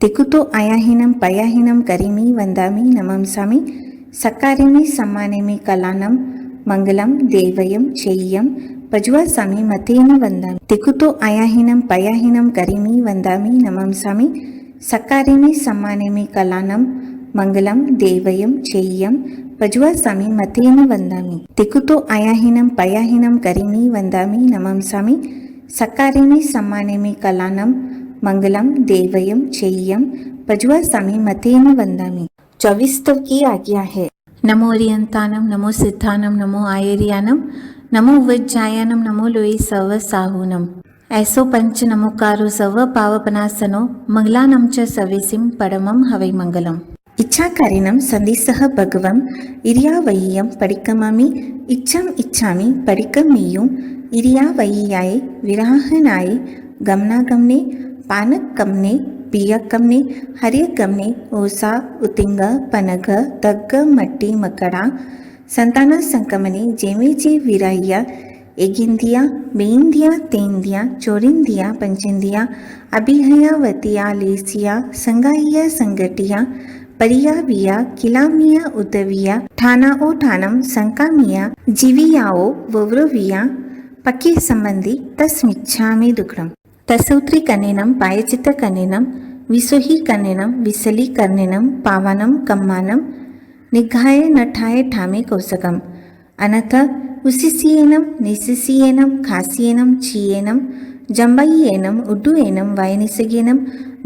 తిక్కుతో అయాహీనం పయాహీనం కరిమి వందామి నమంసామి సకారిమి సమ్మానేమి కళానం మంగళం దేవయం చెయ్యం పజువాసామి మతేన వందామి తిక్కుతో అయాహీనం పయాహీనం కరిమి వందామి నమంసామి సకారిమి సమ్మానేమి కళానం మంగళం దేవయం చెయ్యం పజువాసామి మతేన వందామి తిక్కుతో అయాహీనం పయాహీనం కరిమి వందామి నమంసామి సకారిమి సమ్మానేమి కళానం मंगलम देवयम चेय्यम पजवासामी मतेन वंदामी। 24 स्तव की आज्ञा है। नमो अरिहंतानम, नमो सिद्धानम, नमो आयर्यानम, नमो वज्जायानम, नमो लोई सव साहूनम। ऐसो पंच नमोकारो सव पावपनासनो मंगलानम च सवेसिम परमम हवै मंगलम। इच्छाकारिणं संदिसह भगवम इरियावय्यम परिकमामि इच्छम इच्छामि परिकमेयुम इरियावय्याय विराहनाय गमनागमने पानकमने पियकमने हरियकमने ओसा उतिंग पनग तग्ग मट्टी मकड़ा संतान संकमने जेमे जे विराहिया एगिंदिया बेंदिया तेंदिया चोरिंदिया पंचिंदिया अभिहयावतिया लेसिया संगाइया संगटिया परिया विया किलामिया उदविया ठाना ओ ठानम संकामिया जीवियाओ वव्रविया पक्की संबंधी तस्मिच्छामि दुक्कडम। तसौत्री कनेनम पायचित कनेनम विसोही कनेनम विसली कनेनम पावानम कम्मानम निघाय नठाय ठामे कौसकम अनथ उसिसियेनम निसिसियेनम खासियेनम चीयेनम जंबाइयेनम उड्डुयेनम वायनिसगेनम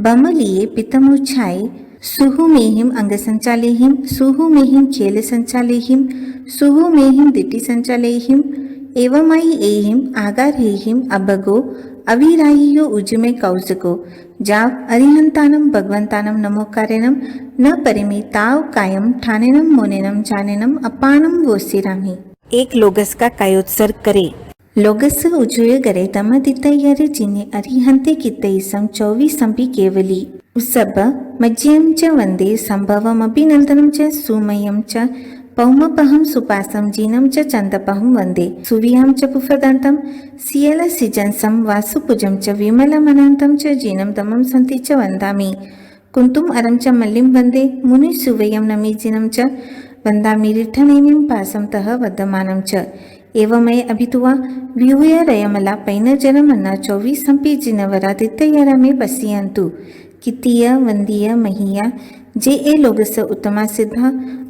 बमलिये पितमुच्छाय सुहुमेहिम अंगसंचालेहिम सुहुमेहिम खेल संचालेहिम सुहुमेहिम दिट्टि संचालेहिम एवमाई एहिम आगारहेहिम अबगो अविराहियो उजुमे कौसको जाव अरिहंतानम भगवंतानम नमोकारेनम न परिमी ताव कायम ठानेनम मोनेनम जानेनम अपानम वोसिरामी। एक लोगस का कायोत्सर्ग करे। लोगस उजुय गरे तमदितयरे जिने अरिहंते कितईसम 24 संपि केवली उसब मज्यम च वंदे संभवम अभिनंदनम च सुमयम च पौमपहम सुपासम जीनम च चंदपहम वंदे सुविहम च पुफदंतम सियल सिजंसम वासुपुजम च विमलमनंतम च जीनम दमम संति च वंदामि कुंतुम अरम च मल्लिम वंदे मुनि सुवयम नमीजिनम च वंदामि रिठनेमिं पासम तह वदमानम च एवमय अभितुवा व्यूय रयमला पैनजरमन्ना 24 संपि जिनवरादित्ययरमे पसियंतु कितीय वंदीय महिया जे ए लोगस उत्तमा सिद्ध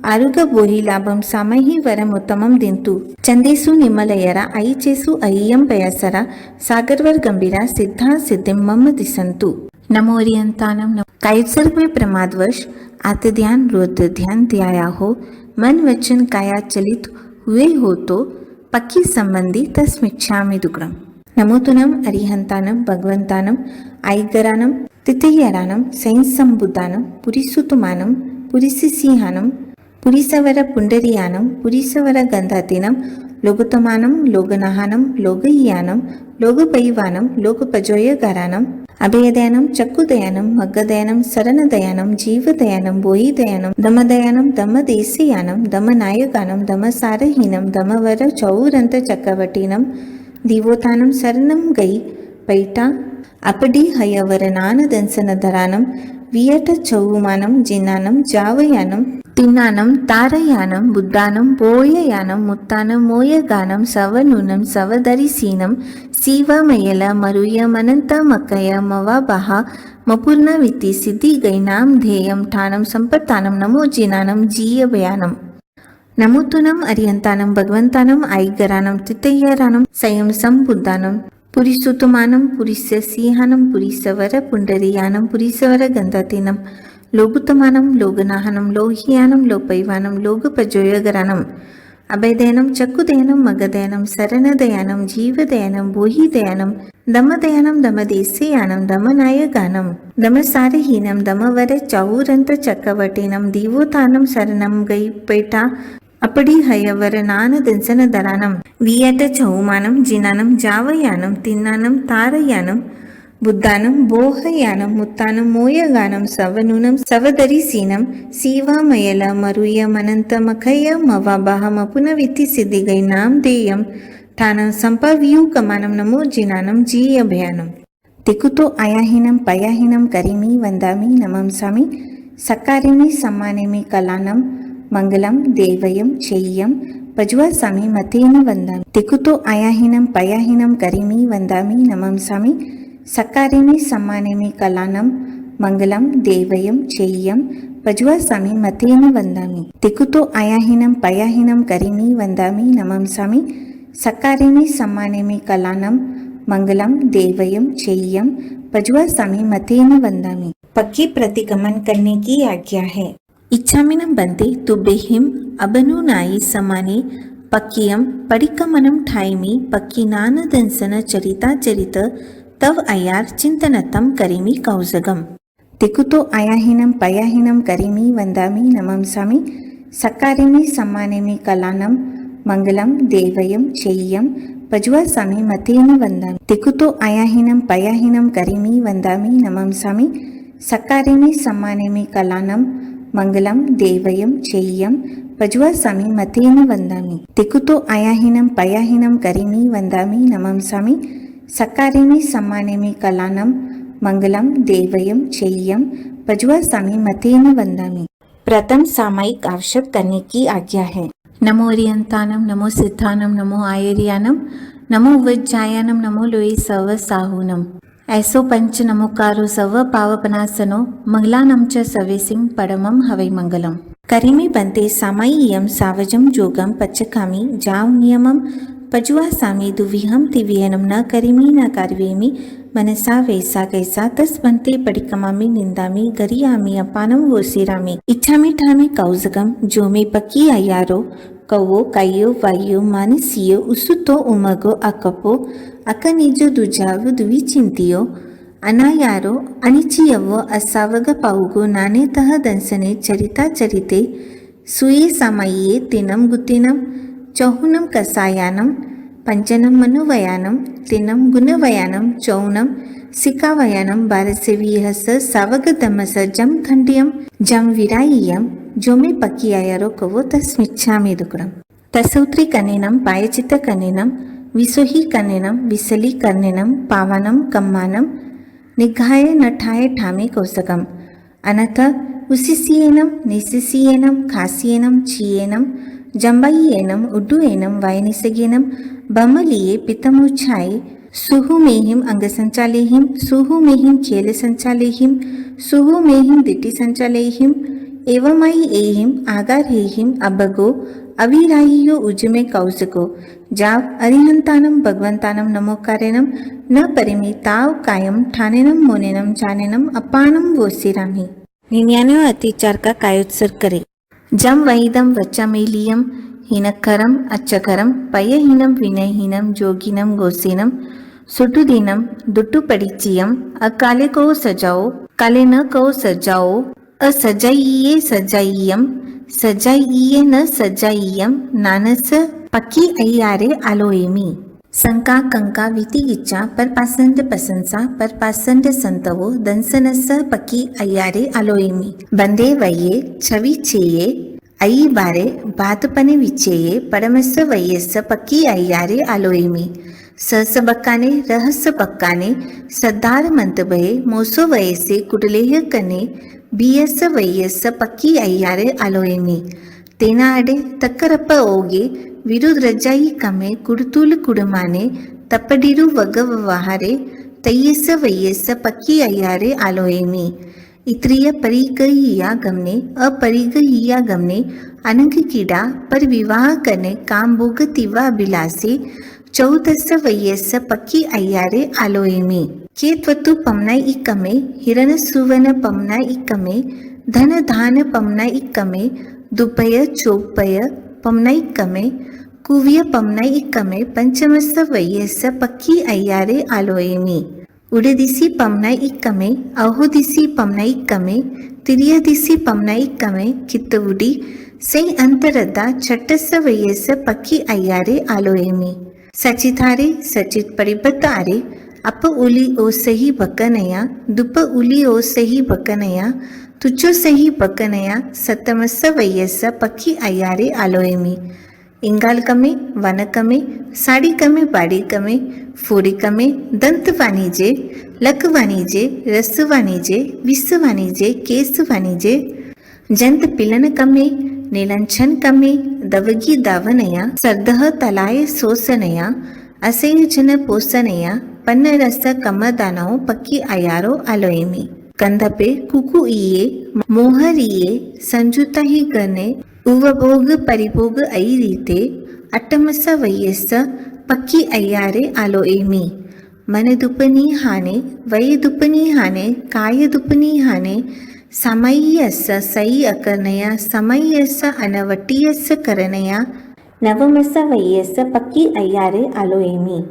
आरुग बोहि लाभम सामहि वरम उत्तमम दिंतु चंदेसु निमलयरा ऐचेसु अय्यम पयसरा सागरवर गंभीरा सिद्धा सिद्धिम मम दिसंतु। नमो अरिहंतानम। कायोत्सर्ग में प्रमादवश आत्मध्यान रुद्र ध्यान ध्याया हो मन वचन काया चलित हुए हो तो पक्की संबंधी तस्मिच्छामि दुक्कडम। नमोतुनम अरिहंतानम भगवंतानम आयगरानम तिथयरानम सैंसंबुद्धानम पुरीसुतुमानम पुरीसिसिहानम पुरीसवर पुंडरीयानम पुरीसवर गंधातीनम लोगतमानम लोगनहानम लोगय्यानम लोगपैवानम लोगपजोयगारानम अभयदयानम चक्कुदयानम मग्गदयानम शरणदयानम जीवदयानम बोहिदयानम दमदयानम दमदेशियानम दमनायकानम दमसारहीनम दमवर चौरंत चक्रवटीनम दिवोतानम शरणम गई पैटा अपडी हयवरनान दंसनधरानम वियट चौमानम जिनानम जावयानम तिन्नानम तारयानम बुद्धानम बोययानम मुत्तानम मोयगानम सवनूनम सवदरिसीनम सीवमयल मरुय मनंत मकय मवाबह मपूर्ण विति सिद्धि गैनाम ध्येयम ठानम संपत्तानम नमो जिनानम जीयभयानम। नमोतुनम अरिहंतानम भगवंतानम आयगरानम तितयरानम संयम संबुद्धानम पुरीसुतुमानम पुरीससिहानम पुरीसवर पुंडरीयानम पुरीसवर गंधातीनम लोगुतमानम लोगनाहनम लोहियानम लोपैवानम लोगपजोयगरानम अभयदयानम चक्कुदयानम मगदयानम शरणदयानम जीवदयानम बोहिदयानम दमदयानम दमदेशियानम दमनायगानम दमसारहीनम दमवर चौरंत चक्रवटीनम दिवोतानम शरणम गई पेटा अपडी हयवरनान दंसनधरानम वियट चौमानम जिनानम जावयानम तिन्नानम तारयानम बुद्धानम बोहयानम मुत्तानम मोयगानम सवनूनम सवदरिसीनम सीवामयल मरुय मनंत मखय मवाबह मपुनविति सिद्धिगैनाम देयम ठानम संपव्यूकमानम नमो जिनानम जीयभयानम। तिकुतो आयाहीनं पयाहीनं करिमि वन्दामि नमंसामि सकारिमि सम्मानिमि कलानं मङ्गलं देवयं चेय्यं पज्वासामि मतेन वन्दामि तिकुतो आयाहीनं पयाहीनं करिमि वन्दामि नमंसामि सकारिमि सम्मानिमि कलानं मङ्गलं देवयं चेय्यं पज्वासामि मतेन वन्दामि तिकुतो आयाहीनं पयाहीनं करिमि वन्दामि नमंसामि सकारिमि सम्मानिमि कलानं मंगलम देवयम चेय्यम पज्वासामि मतेन वन्दामि। पक्की प्रतिगमन करने की आज्ञा है। इच्छामिनं बन्ते तुभ्यहिं अबनुनायि समाने पक्कियम परिकमनं ठाइमि पक्कीनान दंसन चरिता चरित तव अयार चिंतनतम करिमि कौजगम तिकुतो आयाहीनं पयाहीनं करिमि वन्दामि नमंसामि सकारिमि सम्मानिमि कलानं मंगलम देवयम चेय्यम पज्वासामि मतेन वन्दामि तिकुतो आयाहीनं पयाहीनं करिमि वन्दामि नमंसामि सकारिमि सम्मानिमि कलानं मङ्गलं देवयं चेय्यं पज्वासामि मतेन वन्दामि तिकुतो आयाहीनं पयाहीनं करिमि वन्दामि नमंसामि सकारिमि सम्मानिमि कलानं मङ्गलं देवयं चेय्यं पज्वासामि मतेन वन्दामि। प्रथम सामायिक आवश्यक करने की आज्ञा है। नमो ओरियंतानम, नमो सिद्धानम, नमो आयरियानम, नमो वज्जायानम, नमो लोई सव साहूनम। ऐसो पंच नमोकारो सव पावपनासनो मंगलानम च सवेसिं परमं हवै मंगलम। करिमि बन्ते सामायियं सावजं जोगं पच्चकामि जाव नियमं पज्वासामि दुविहं तिविहनं न करिमि न कार्वेमि मनसा वैसा कैसा तस बन्ते पडिकमामि निंदामि गरियामि अपानं वोसिरामि इच्छामि ठामि कौजगम जो मे पक्की अयारो कवो कायो वायो मानसियो उसुतो उमगो अकपो अकनिजो दुजाव दुविचिंतियो अनायारो अनिचियवो असावग पाउगो नाने तह दंसने चरिता चरिते सुये सामायिये तिनं गुतिनं चौहुनं कसायानं पंचनं मनुवयानं तिनं गुणवयानं चौनं सिकावयानं बारसेवीहस सावगतमस जम खंडियं जम विरायियं जो मे पक्की आयारो कवो तस्मिच्छामि दुकुरम तसौत्री कनेनं पायचित कनेनं विसोही कनेनं विसली कनेनं पावनं कम्मानं निघाय नठाय ठामे कौसकम अनथ उसिसियेनं निसिसियेनं खासियेनं चीयेनं जम्बायियेनं उड्डुयेनं वायनिसगेनं बमलिये पितमुच्छाये सुहुमेहिं अंगसंचालेहिं सुहुमेहिं खेलसंचालेहिं सुहुमेहिं दिटिसंचालेहिं एवमायि एहिं आगारहेहिं अबगो अविराहियो उजमे कौसको जाव अरिहंतानं भगवंतानं नमोकारेनं न परिमि ताव कायम ठानेनं मोनेनं जानेनं अपानं वोसिरामि। 99 अतिचार का कायोत्सर्ग करे। जम वहीदम वच्चामेलियम हीनकरम अच्छकरम पयहीनं विनयहीनं जोगिनं गोसेनं सुटुदीनं दुट्टुपडिचियम अकाले को सजाओ काले न को सजाओ असजाइये सजाइयम सजाइये न सजाइयम नानस पक्की अय्यारे आलोएमी संका कंका वितिगिच्चा परपासंड प्रशंसा परपासंड संतवो दंसनस पक्की अय्यारे आलोएमी बंदे वये छवि चेये अयि बारे बातपने विचेये परमस वयस पक्की अय्यारे आलोएमी सहस बक्काने रहस्य बक्काने सद्दार मंतबये मोसो वयसे कुटलेह कने बियस वयस पक्की अय्यारे आलोएमी तेना अडे तक्करप्प ओगे विरुद्ध रजाई कमे कुडतूल कुडमाने तप्पडिरु वगवहारे तय्यस वयस पक्की अय्यारे आलोएमी इत्रिय परिगहिया गमने अपरिगहिया गमने अनंग कीड़ा पर विवाह करने काम भोग तिवा बिलासे 14 वयस पक्की अय्यारे आलोएमी केत्वतु पमना इकमे हिरण सुवन पमना इकमे धन धान पमना इकमे दुपय चोपय पमना इकमे कुव्य पमना इकमे पंचमस वयस पक्की अय्यारे आलोएमी उडदिसी पमना इकमे अहोदिसी पमना इकमे तिरियदिसी पमना इकमे कित्तवुडी सै अंतरदा छट्टस वयस पक्की अय्यारे आलोएमी सचितारे सचित परिबद्धारे अप उली ओ सही बकनया दुप उली ओ सही बकनया तुचो सही बकनया सतमस वयस पक्की अय्यारे आलोएमी इंगाल कमे वन कमे साड़ी कमे बाड़ी कमे फोडिकमे दंतवाणिजे लकवाणिजे रसवाणिजे विसवाणिजे केसवाणिजे जंत पिलनकमे नीलंछनकमे दवगी दावनया सर्दह तलाय सोसनया असेयुजन पोसनया पन्नरस कमदानौ पक्की अयारो आलोयमी कंदपे कुकुइये मोहरिये संजुता ही गने उवभोग परिभोग आई रीते अट्टमस वयस्स पक्की अय्यारे आलोएमी मन दुपनी हाने वय दुपनी हाने काय दुपनी हाने समय्यस सई अकर्णया समय्यस अनवटियस करणया नवमस वयस्स पक्की अय्यारे आलोएमी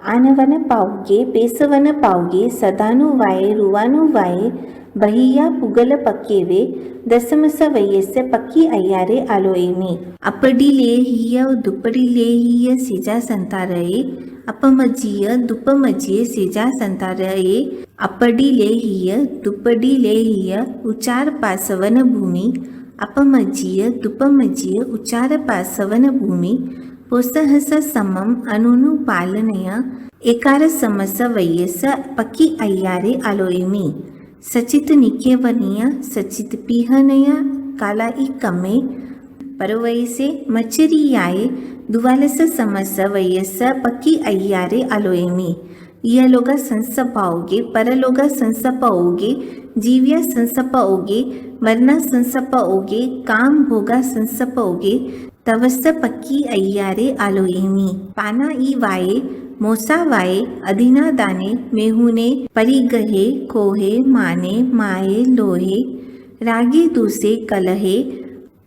आनवन पावगे पेसवन पावगे सदानु वाये रुवानु वाये बहिया पुगल पक्केवे दसमस वयस्य पक्की अय्यारे आलोएमी अपडिले हिय दुपडिले हिय सिजा संतारये अपमजीय दुपमजीय सिजा संतारये अपडिले हिय दुपडिले हिय उचार पासवन भूमि अपमजीय दुपमजीय उचार पासवन भूमि पोसहस समम अनुनु पालनया एकार समस वयस पक्की अय्यारे आलोएमी सचित निकेवनिया सचित पीहनया कालाई कमे परवयसे मचरियाये दुवालस समस वयस पक्की अय्यारे आलोएमी इयलोगा संसपाओगे परलोगा संसपाओगे जीव्या संसपाओगे मरना संसपाओगे काम भोगा संसपाओगे तवस पक्की अय्यारे आलोएमी पाना ई वाये मोसा वाये अधिना दाने मेहुने परिगहे कोहे माने माये लोहे रागे दूसे कलहे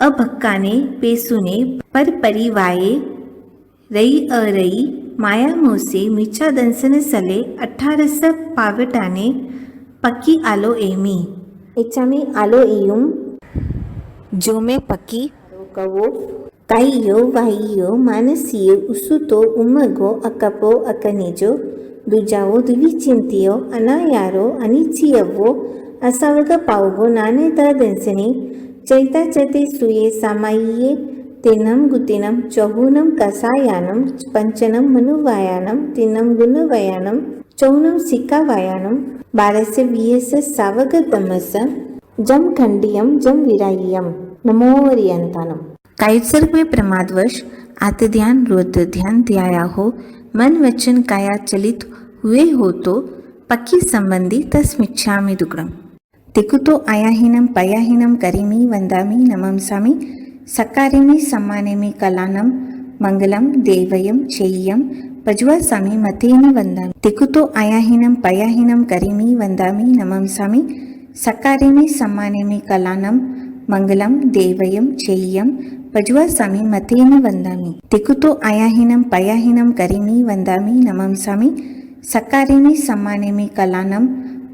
अभक्काने पेसुने पर परिवाये रई अरई माया मोसे मिचा दंसन सले 18 पावटाने पक्की आलोएमी इचामी आलोइयुम जो में पक्की कवो काइयो वाइयो मानसियो उसुतो उमगो अकपो अकनिजो दुजावो दुविचिंतियो अनायारो अनिचियवो असावग पावगो नाने दंसनी चैता चते सुये सामाइये तेनम गुतिनम चौहुनम कसायानम पंचनम मनुवायानम तिन्नम गुणवयानम चौनम सिकावायानम 12 से 20 सावग दमस जम खंडियम जम विराय्यम नमोवरियंतानम कायत्सर्ग में प्रमादवश आत्मध्यान रुद्र ध्यान ध्याया हो मन वचन काया चलित हुए हो तो पक्की संबंधी तस्मिच्छामि दुग्रम तिकुतो आयाहीनम पयाहीनम करिमी वंदामि नमंसामि सकारिमी सम्मानेमि कलानम मंगलम देवयम चेय्यम पज्वासामि मतेन वंदामि तिकुतो आयाहीनम पयाहीनम करिमी वंदामि नमंसामि सकारिमी सम्मानेमि कलानम मंगलम देवयम चेय्यम पज्वासामि मतेन वंदामि तिकुतो आयाहीनम पयाहीनम करिमी वंदामि नमंसामि सकारिमी सम्मानेमि कलानम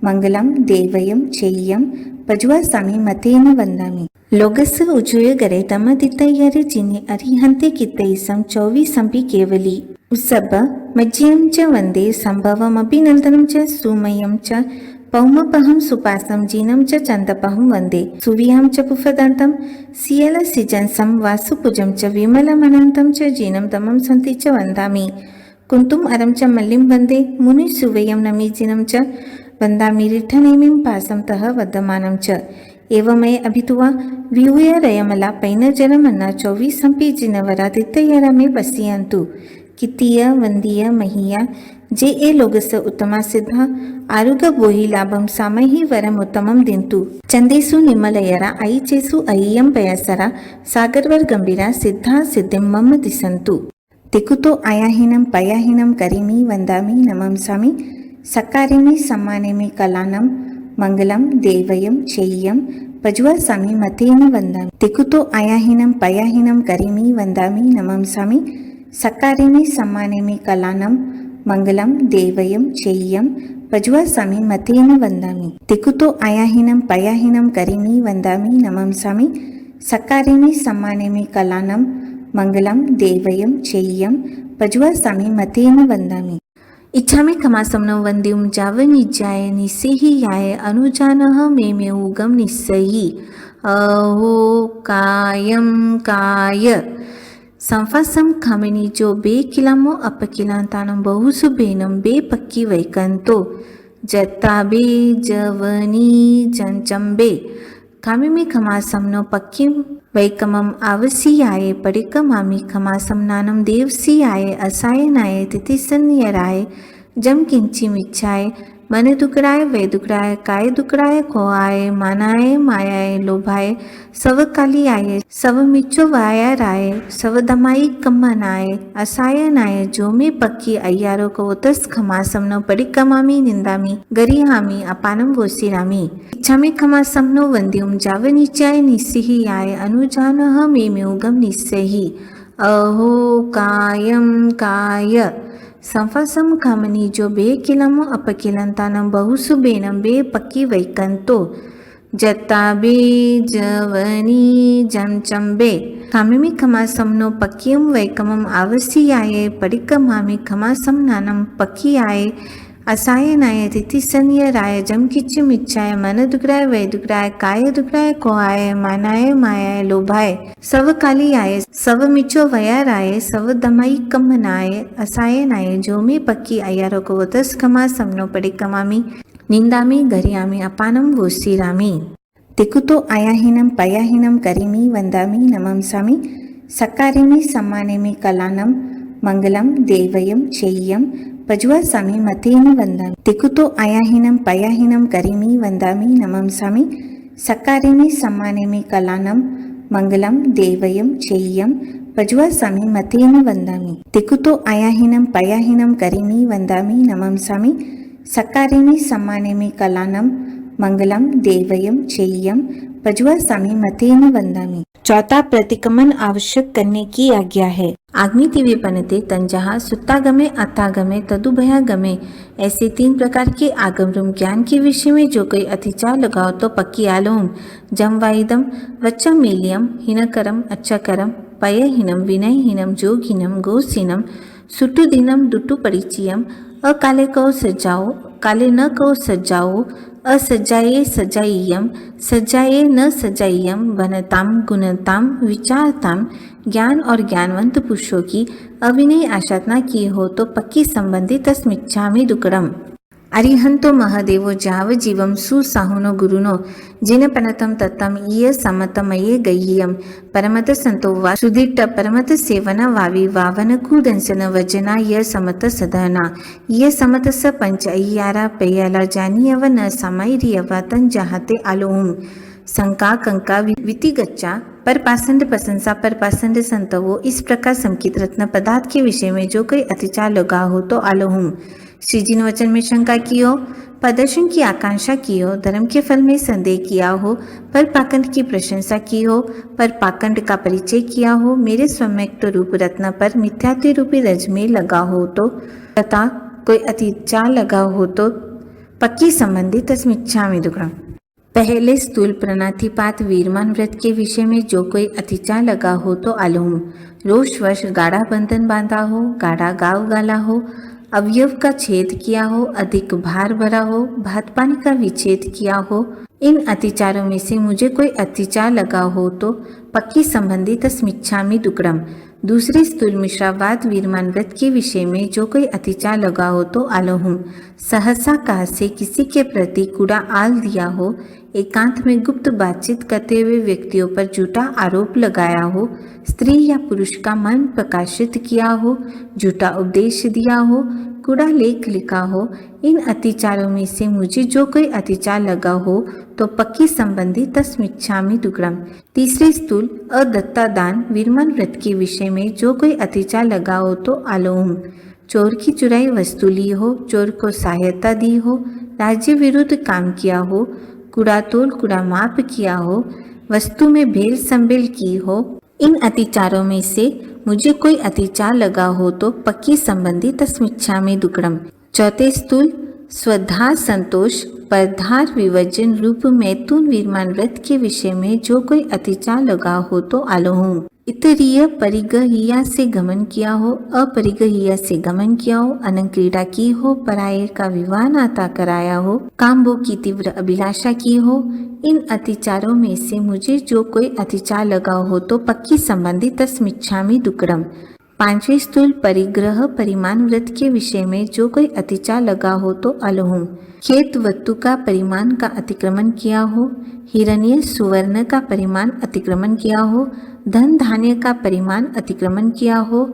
मंगलम देवयम चेय्यम पज्वासामि मतेन वंदामि लोगस उजुय गरे तमदितयरे जिने अरिहंते कितैसम 24 संपि केवली उसब मज्यम च वंदे संभवम अभिनंदनम च सुमयम च पौमपहम सुपासम जीनम च चंदपहम वंदे सुविहम च पुफदंतम सियल सिजंसम वासुपुजम च विमलमनंतम च जीनम तमम संति च वंदामि कुंतुम अरम च मल्लिम वंदे मुनि सुवयम नमीजिनम च वंदामि रिठनेमिं पासम तह वदमानम च एवमय अभितुवा विहुय रयमला पैनजरमन्ना 24 संपि जिनवरादित्ययरा में बसियंतु कितीय वंदीय महिया जे ए लोगस उत्तमा सिद्धा आरुग बोहि लाभम सामहि वरम उत्तमम दिंतु चंदेसु निमलयरा आई चेसु अय्यम पयसरा सागरवर गंभीरा सिद्धा सिद्धिम मम दिसंतु तिकुतो आयाहीनम पयाहीनम करिमी वंदामि नमंसामि सकारिमी सम्मानेमि कलानम मंगलम देवयम चेय्यम पज्वासामि मतेन वंदामि तिकुतो आयाहीनम पयाहीनम करिमी वंदामि नमंसामि सकारिमी सम्मानेमि कलानम मंगलम देवयम चेय्यम पज्वासामि मतेन वंदामि तिकुतो आयाहीनम पयाहीनम करिमी वंदामि नमंसामि सकारिमी सम्मानेमि कलानम मंगलम देवयम चेय्यम पज्वासामि मतेन वंदामि इच्छामि कमासमनो वंद्युम जावनिज्याय निस्सेहियाय अनुजानः मेमेऊगम निस्सयि अहो कायम काय संफासम खामिनी जो बे किलामो अपकिलांतानम बहुसुबेनम बे पक्की वैकंतो जत्ताबे जवनी जंचंबे खामिमी खमासमनो पक्की वैकमम आवसियाये परिकमामी खमासमनानम देवसियाये असायनाये तिथिसन्यराय जम किंची मिच्छाय मन दुकड़ाए वे दुकड़ाए काय दुकड़ाए खोआए मानाए मायाए लोभाए सव काली आये सव मिच्चो वाया राय सव दमाई कम्मनाए असायनाए जो में पक्की अय्यारो को उतस खमासमनो परिकमामी निंदामी गरिहामी अपानम वोसिरामी इच्छामी खमासमनो वंद्युम जावनिचाय निस्सिहि आय अनुजानह मे मेउगम निस्सहि अहो कायम काय संफासम खामनी जो बे किलमो अपकिलंतानम बहुसुबेनम बे पक्की वैकंतो जत्ताबे जवनी जमचंबे खामिमी खमासमनो पक्कियम वैकमम आवसियाये परिकमामी खमासमनानम पक्कियाये असायनाय तिथिसन्य राय जम किच्चम इच्छाय मन दुकड़ाय वै दुकड़ाय काय दुकड़ाय कोआय मानाय मायाय लोभाय सव काली आय सव मिचो वया राय सव दमाई कम्मनाय असायनाय जो में पक्की अय्यारो को वतस खमा समनो परिकमामी निंदामी गरियामी अपानम वोसिरामी तिकुतो आयाहीनम पयाहीनम करिमी वंदामी नमंसामी सकारिमी सम्मानेमी कलानम मंगलम देवयम चेय्यम पजुवासामी मतेन वंदामी तिकुतो आयाहीनम पयाहीनम करिमी वंदामी नमंसामी सकारिमी सम्मानेमी कलानम मंगलम देवयम चेय्यम पजुवासामी मतेन वंदामी तिकुतो आयाहीनम पयाहीनम करिमी वंदामी नमंसामी सकारिमी सम्मानेमी कलानम मंगलम देवयम चेय्यम पजुवासामी मतेन वंदामी। चौथा प्रतिक्रमण आवश्यक करने की आज्ञा है। आग्निति विपणते तंजहा सुत्तागमे अतागमे तदुभयागमे ऐसे 3 प्रकार के आगमरूम ज्ञान के विषय में जो कोई अतिचार लगाओ तो पक्की आलोम जमवाइदम वच्चमेलियम हिनकरम अच्छकरम पयहीनम विनयहीनम जोगहीनम गोसीनम सुटुदिनम दुटु परिचयम अकाले कहो सज्जाओ काले न कहो सज्जाओ असज्जाये सज्जाइयम सज्जाये न सज्जाइयम वनताम गुणताम विचारताम ज्ञान और ज्ञानवंत पुरुषों की अविनय आशातना की हो तो पक्की संबंधी तस्मिच्छामि दुक्कडम। अरिहंतो महादेवो जाव जीवम सुसाहुनो गुरुनो जिन पनतम तत्तम इय समतमये गय्यम परमत संतो वा सुदिट्ट परमत सेवना वावी वावन कुदंसन वजना य समत सदना य समत स पंच अय्यारा पेयला जानियव न समाइरियव तन जहाते आलोम संका कंका विति गच्चा पर पासंड प्रशंसा पर पासंड संतवो इस प्रकार संकित रत्न पदार्थ के विषय में जो कोई अतिचार लगा हो तो आलोहुम। श्री जी ने वचन में शंका की हो, प्रदर्शन की आकांक्षा की हो, धर्म के फल में संदेह किया हो, पर पाखंड की प्रशंसा की हो, पर पाखंड का परिचय किया हो, मेरे सम्यक्त रूप रत्न पर मिथ्यात्व रूपी रज में लगा हो तो तथा कोई अतिचार लगा हो तो पक्की संबंधी तस्मिच्छामि दुक्कडम। पहले स्थूल प्रणातिपात वीरमान व्रत के विषय में जो कोई अतिचार लगा हो तो आलोम। रोषवश गाढ़ा बंधन बांधा हो, गाढ़ा गाव गाला हो, अवयव का छेद किया हो, अधिक भार भरा हो, भात पानी का विच्छेद किया हो, इन अतिचारों में से मुझे कोई अतिचार लगा हो तो पक्की संबंधी तस्मिच्छामि दुक्कडम। दूसरे स्थूल मिश्रावाद वीरमान व्रत के विषय में जो कोई अतिचार लगा हो तो आलोहुम। सहसा कहा से किसी के प्रति कूड़ा आल दिया हो, एकांत में गुप्त बातचीत करते हुए व्यक्तियों पर झूठा आरोप लगाया हो, स्त्री या पुरुष का मन प्रकाशित किया हो, झूठा उपदेश दिया हो, कूड़ा लेख लिखा हो, इन अतिचारों में से मुझे जो कोई अतिचार लगा हो तो पक्की संबंधी तस्मिच्छामि दुक्कडम। तीसरे स्थूल अदत्ता दान वीरमान व्रत के विषय में जो कोई अतिचार लगा हो तो आलोहुम। चोर की चुराई वस्तु ली हो, चोर को सहायता दी हो, राज्य विरुद्ध काम किया हो, कूड़ा तोल कूड़ा माप किया हो, वस्तु में भेल संबेल की हो, इन अतिचारों में से मुझे कोई अतिचार लगा हो तो पक्की संबंधी तस्मिच्छामि दुक्कडम। चौथे स्थूल स्वधा संतोष परधार विवर्जन रूप मैथुन वीरमान व्रत के विषय में जो कोई अतिचार लगा हो तो आलोहुम। इतरीय परिगहिया से गमन किया हो, अपरिगहिया से गमन किया हो, अनंग क्रीड़ा की हो, पराये का विवाह नाता कराया हो, काम भोग की तीव्र अभिलाषा की हो, इन अतिचारों में से मुझे जो कोई अतिचार लगा हो तो पक्की संबंधी तस्मिच्छामि दुक्कडम। पांचवें स्थूल परिग्रह परिमाण व्रत के विषय में जो कोई अतिचार लगा हो तो अलोहुम। खेत वस्तु का परिमाण का अतिक्रमण किया हो, हिरण्य सुवर्ण का परिमाण अतिक्रमण किया हो, धन धान्य का परिमाण अतिक्रमण किया हो,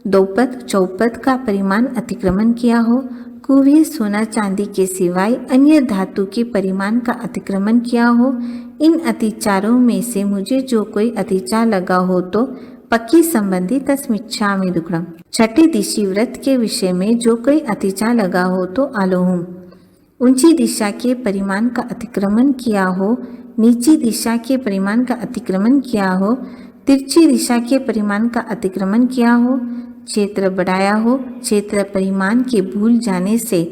दोपत चौपत का परिमाण अतिक्रमण किया हो, कुव्य सोना चांदी के सिवाय अन्य धातु के परिमाण का अतिक्रमण किया हो, इन अतिचारों में से मुझे जो कोई अतिचार लगा हो तो पक्की संबंधी तस्मिच्छामि दुक्कडम। छठे दिशि व्रत के विषय में जो कोई अतिचार लगा हो तो अलोहुम। ऊंची दिशा के परिमाण का अतिक्रमण किया हो, नीची दिशा के परिमाण का अतिक्रमण किया हो, तिरछी दिशा के परिमाण का अतिक्रमण किया हो, क्षेत्र बढ़ाया हो, क्षेत्र परिमाण के भूल जाने से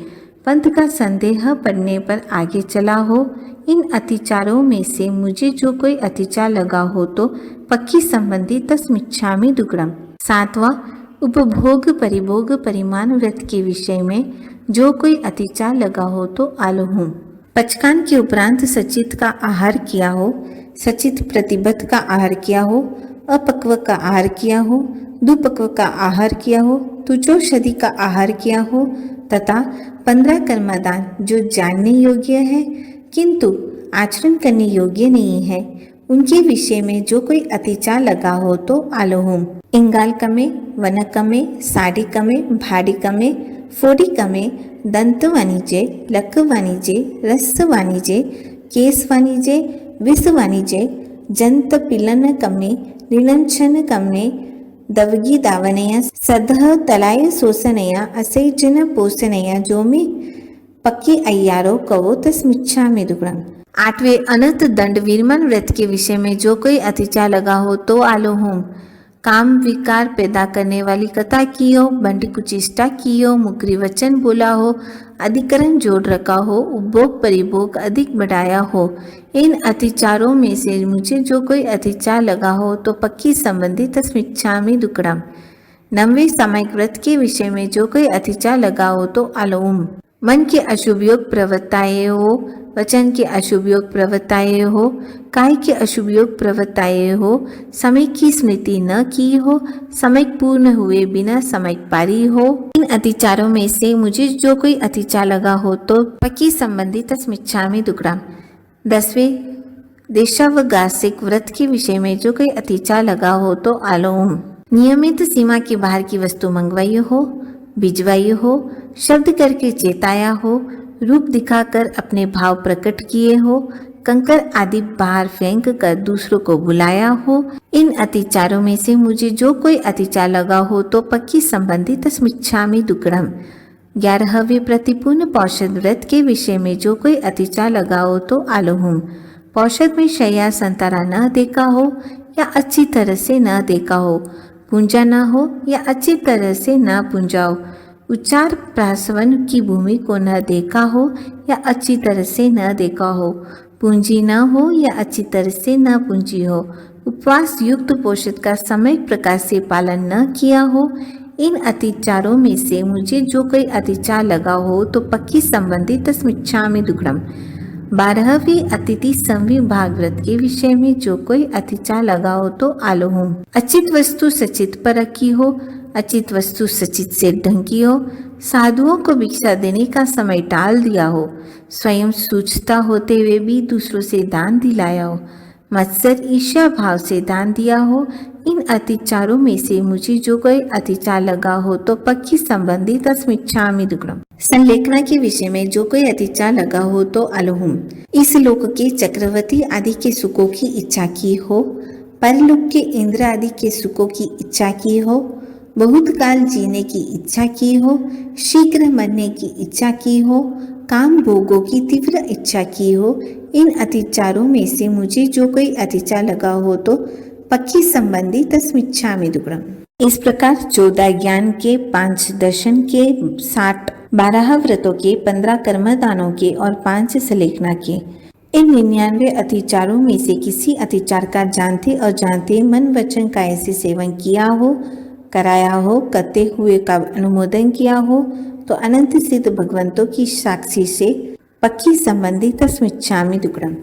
पंथ का संदेह पड़ने पर आगे चला हो, इन अतिचारों में से मुझे जो कोई अतिचार लगा हो तो पक्की संबंधी तस्मिच्छामि दुक्कडम। सातवां उपभोग परिभोग परिमाण व्रत के विषय में जो कोई अतिचार लगा हो तो आलोहुम। पचकान के उपरांत सचित का आहार किया हो, सचित प्रतिबद्ध का आहार किया हो, अपक्व का आहार किया हो, दुपक्व का आहार किया हो, तुचोषधि का आहार किया हो तथा 15 कर्मदान जो जानने योग्य है किंतु आचरण करने योग्य नहीं है, उनके विषय में जो कोई अतिचार लगा हो तो आलोहुम। इंगालकमे, वनकमे, साडिकमे, भाडिकमे, फोडिकमे, दंत वाणिज्य, लक वाणिज्य, रस वाणिज्य, केस वाणिज्य, विष वाणिज्य, जंत पिलन कमे, निलंचन कमे, दवगी दावनया, सदह तलाय सोसनया, असैजन पोसनया जो में पक्की अय्यारो कवो तस्मिच्छामि दुक्कडम। आठवें अनंत दंड विरमण व्रत के विषय में जो कोई अतिचार लगा हो तो आलोहुम। काम विकार पैदा करने वाली कथा की हो, बंडी कुचेष्टा की हो, मुकरी वचन बोला हो, अधिकरण जोड़ रखा हो, उपभोग परिभोग अधिक बढ़ाया हो, इन अतिचारों में से मुझे जो कोई अतिचार लगा हो तो पक्की संबंधी तस्मिच्छामि दुक्कडम। नववें सामयिक व्रत के विषय में जो कोई अतिचार लगा हो तो आलोहुम। मन के अशुभ योग प्रवृत्ताएं हो, वचन के अशुभ योग प्रवृत्ताएं हो, काय के अशुभ योग प्रवृत्ताएं हो, समय की स्मृति न की हो, समय पूर्ण हुए बिना समय पारी हो, इन अतिचारों में से मुझे जो कोई अतिचार लगा हो तो पक्की संबंधी तस्मिच्छामि दुक्कडम। 10वें देशावगासिक व्रत के विषय में जो कोई अतिचार लगा हो तो आलोहुम। नियमित सीमा के बाहर की वस्तु मंगवाई हो, भिजवाई हो, शब्द करके चेताया हो, रूप दिखाकर अपने भाव प्रकट किए हो, कंकर आदि बाहर फेंक कर दूसरों को बुलाया हो, इन अतिचारों में से मुझे जो कोई अतिचार लगा हो तो पक्की संबंधी तस्मिच्छामि दुक्कडम। 11वें प्रतिपूर्ण पौषध व्रत के विषय में जो कोई अतिचार लगा हो तो आलोहुम। पौषध में शैया संतारा न देखा हो या अच्छी तरह से न देखा हो, पूंजा न हो या अच्छी तरह से न पूंजाओ, उच्चार प्रसवन की भूमि को न देखा हो या अच्छी तरह से न देखा हो, पूंजी न हो या अच्छी तरह से न पूंजी हो, उपवास युक्त पोषण का समय प्रकार से पालन न किया हो, इन अतिचारों में से मुझे जो कोई अतिचार लगा हो तो पक्की संबंधी तस्मिच्छामि दुक्कडम। 12वीं अतिथि संविभाग व्रत के विषय में जो कोई अतिचार लगा हो तो आलोहुम। अचित वस्तु सचित पर रखी हो, अचित वस्तु सचित से ढंकी हो, साधुओं को भिक्षा देने का समय टाल दिया हो, स्वयं सूझता होते हुए भी दूसरों से दान दिलाया हो, मत्सर ईर्ष्या भाव से दान दिया हो, इन अतिचारों में से मुझे जो कोई अतिचार लगा हो तो पक्की संबंधी तस्मिच्छामि दुक्कडम। संलेखना के विषय में जो कोई अतिचार लगा हो तो आलोहुम। इस लोक के चक्रवर्ती आदि के सुखों की इच्छा की हो, परलोक के इंद्र आदि के सुखों की इच्छा की हो, बहुत काल जीने की इच्छा की हो, शीघ्र मरने की इच्छा की हो, काम भोगों की तीव्र इच्छा की हो, इन अतिचारों में से मुझे जो कोई अतिचार लगा हो तो पक्की संबंधी तस्मिच्छामि दुक्कडम। इस प्रकार 14 ज्ञान के, 5 दर्शन के, 60 12 व्रतों के, 15 कर्मदानों के और 5 संलेखना के इन 99 अतिचारों में से किसी अतिचार का जानते अजानते मन वचन का ऐसे सेवन किया हो, कराया हो, करते हुए का अनुमोदन किया हो तो अनंत सिद्ध भगवंतों की साक्षी से पक्की संबंधी तस्मिच्छामि दुक्कडम।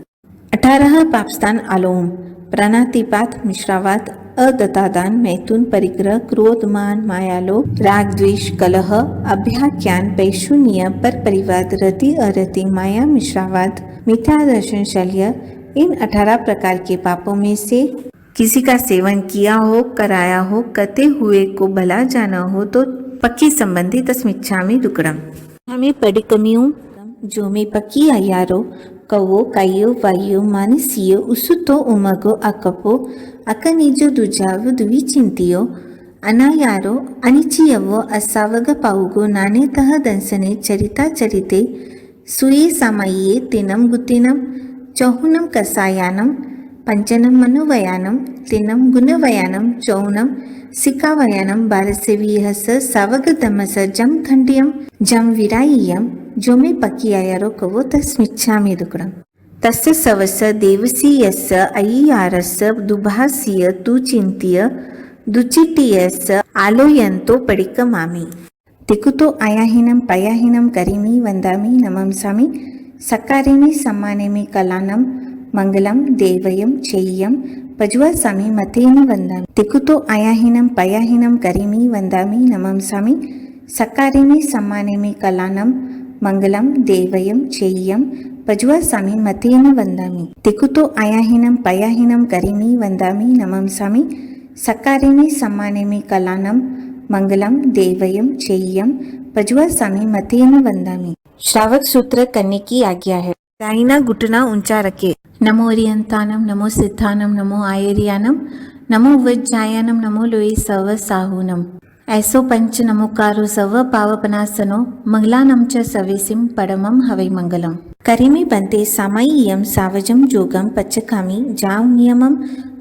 18 पापस्थान आलोम, प्राणातिपात, मिश्रावात, अदत्तादान, मैथुन, परिग्रह, क्रोध, मान, मायालोभ, राग, द्वेष, कलह, अभ्याख्यान, पैशून्य, पर परिवाद, रति, अरति, माया, मिश्रावाद, मिथ्या दर्शन, शल्य, इन 18 प्रकार के पापों में से किसी का सेवन किया हो, कराया हो, करते हुए को भला जाना हो तो पक्की संबंधी तस्मिच्छामि दुक्कडम। हमें पडिकमियों जो में पक्की अयारो कवो कायो वायो मानसियो उसुतो उमगो अकपो अकनिजो दुजावो दुविचिंतियो अनायारो अनिचियवो असावग पाउगो नाने तह दंसने चरिता चरिते सुये सामयिये तिनम गुतिनम चौहुनम कसायानम पंचनम मनोवयानम तिनम गुणवयानम चौनम सिकावयानम बारसेवीहस सावगतमस जम खंडियम जम विरायियम जो में पक्की आयारो कवो तस्मिच्छामि दुक्कडम। तस्य सवस देवसीयस्य अय्यारस्य दुभासीय तु चिंत्य दुचिटियस्य आलोयन्तो पडिकमामि तिकुतो आयाहीनम पयाहीनम करिमि वंदामि नमंसामि सकारिमि सम्मानिमि कलानम मंगलम देवयम चेय्यम पज्वासामि मतेन वंदामि तिकुतो आयाहीनम पयाहीनम करिमि वंदामि नमंसामि सकारिमि सम्मानिमि कलानम मंगलम देवयम चेय्यम पज्वासामि मतेन वंदामि तिकुतो आयाहीनम पयाहीनम करिमि वंदामि नमंसामि सकारिमि सम्मानिमि कलानम मंगलम देवयम चेय्यम पज्वासामि मतेन वंदामि। श्रावक सूत्र करने की आज्ञा है। दाहिना घुटना ऊंचा रखे। नमो ओरियंतानम, नमो सिद्धानम, नमो आयरियानम, नमो वज्जायानम, नमो लोये सव साहूनम। ऐसो पंच नमोकारो सव पावपनासनो मंगलानम च सवेसिम परमम हवै मंगलम। करिमि बंते सामय्यम सावजम जोगम पच्चकामि जाव नियमम